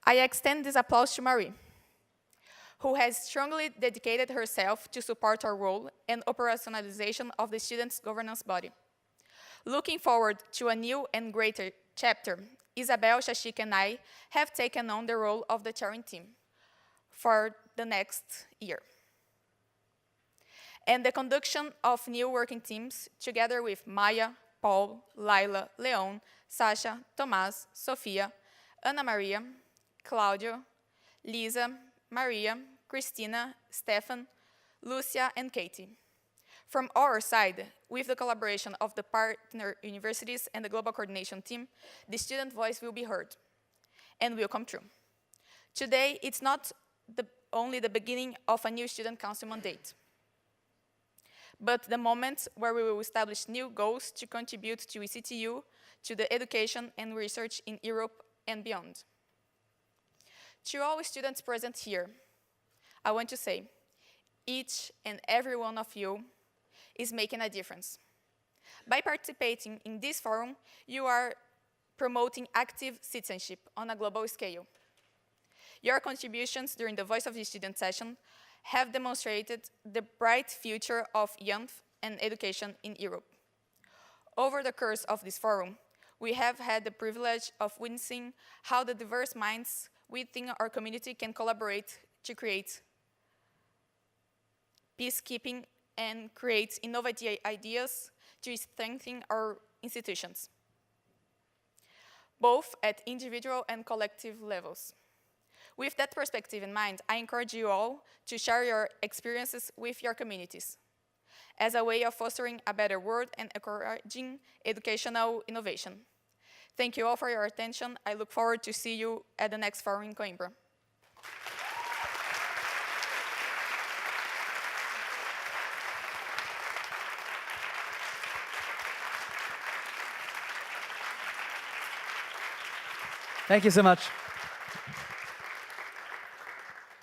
I extend this applause to Marie, who has strongly dedicated herself to support our role and operationalization of the students' governance body. Looking forward to a new and greater chapter, Isabel, Shashik, and I have taken on the role of the chairing team for the next year. And the conduction of new working teams, together with Maya, Paul, Laila, Leon, Sasha, Tomás, Sofia, Ana Maria, Claudio, Lisa, Maria, Christina, Stefan, Lucia, and Katie. From our side, with the collaboration of the partner universities and the global coordination team, the student voice will be heard and will come true. Today, it's not only the beginning of a new student council mandate, but the moment where we will establish new goals to contribute to EC2U, to the education and research in Europe and beyond. To all students present here, I want to say, each and every one of you is making a difference. By participating in this forum, you are promoting active citizenship on a global scale. Your contributions during the Voice of the Student session have demonstrated the bright future of youth and education in Europe. Over the course of this forum, we have had the privilege of witnessing how the diverse minds within our community can collaborate to create peacekeeping and create innovative ideas to strengthen our institutions, both at individual and collective levels. With that perspective in mind, I encourage you all to share your experiences with your communities as a way of fostering a better world and encouraging educational innovation. Thank you all for your attention. I look forward to see you at the next forum in Coimbra. Thank you so much.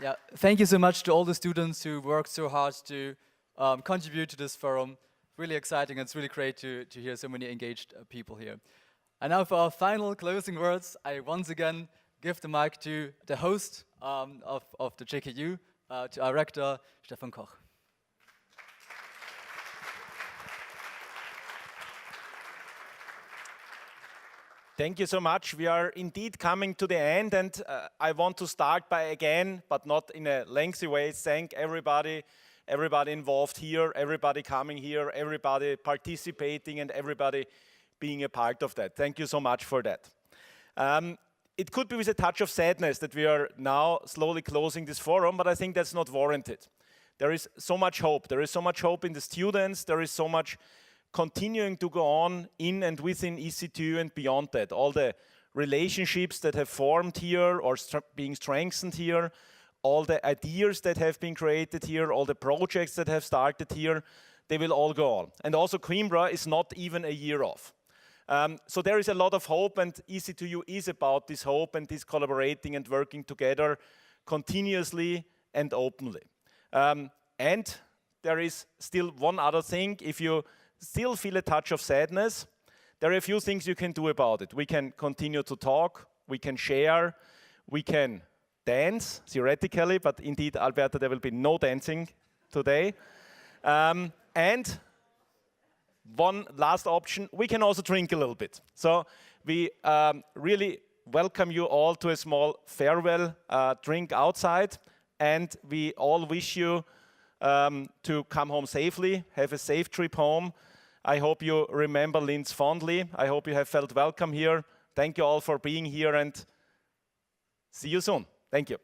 Yeah, thank you so much to all the students who worked so hard to contribute to this forum. Really exciting. It's really great to hear so many engaged people here. And now for our final closing words, I once again give the mic to the host of the JKU, to our rector, Stefan Koch. Thank you so much. We are indeed coming to the end, and I want to start by again, but not in a lengthy way, thank everybody involved here, everybody coming here, everybody participating, and everybody being a part of that. Thank you so much for that. It could be with a touch of sadness that we are now slowly closing this forum, but I think that's not warranted. There is so much hope. There is so much hope in the students. There is so much continuing to go on in and within EC2U and beyond that. All the relationships that have formed here or being strengthened here, all the ideas that have been created here, all the projects that have started here, they will all go on. And also Coimbra is not even a year off. So there is a lot of hope, and EC2U is about this hope and this collaborating and working together continuously and openly. And there is still one other thing. If you still feel a touch of sadness, there are a few things you can do about it. We can continue to talk, we can share, we can dance, theoretically, but indeed, Alberta, there will be no dancing today. And one last option, we can also drink a little bit. So we really welcome you all to a small farewell drink outside, and we all wish you to come home safely, have a safe trip home. I hope you remember Linz fondly. I hope you have felt welcome here. Thank you all for being here, and see you soon. Thank you.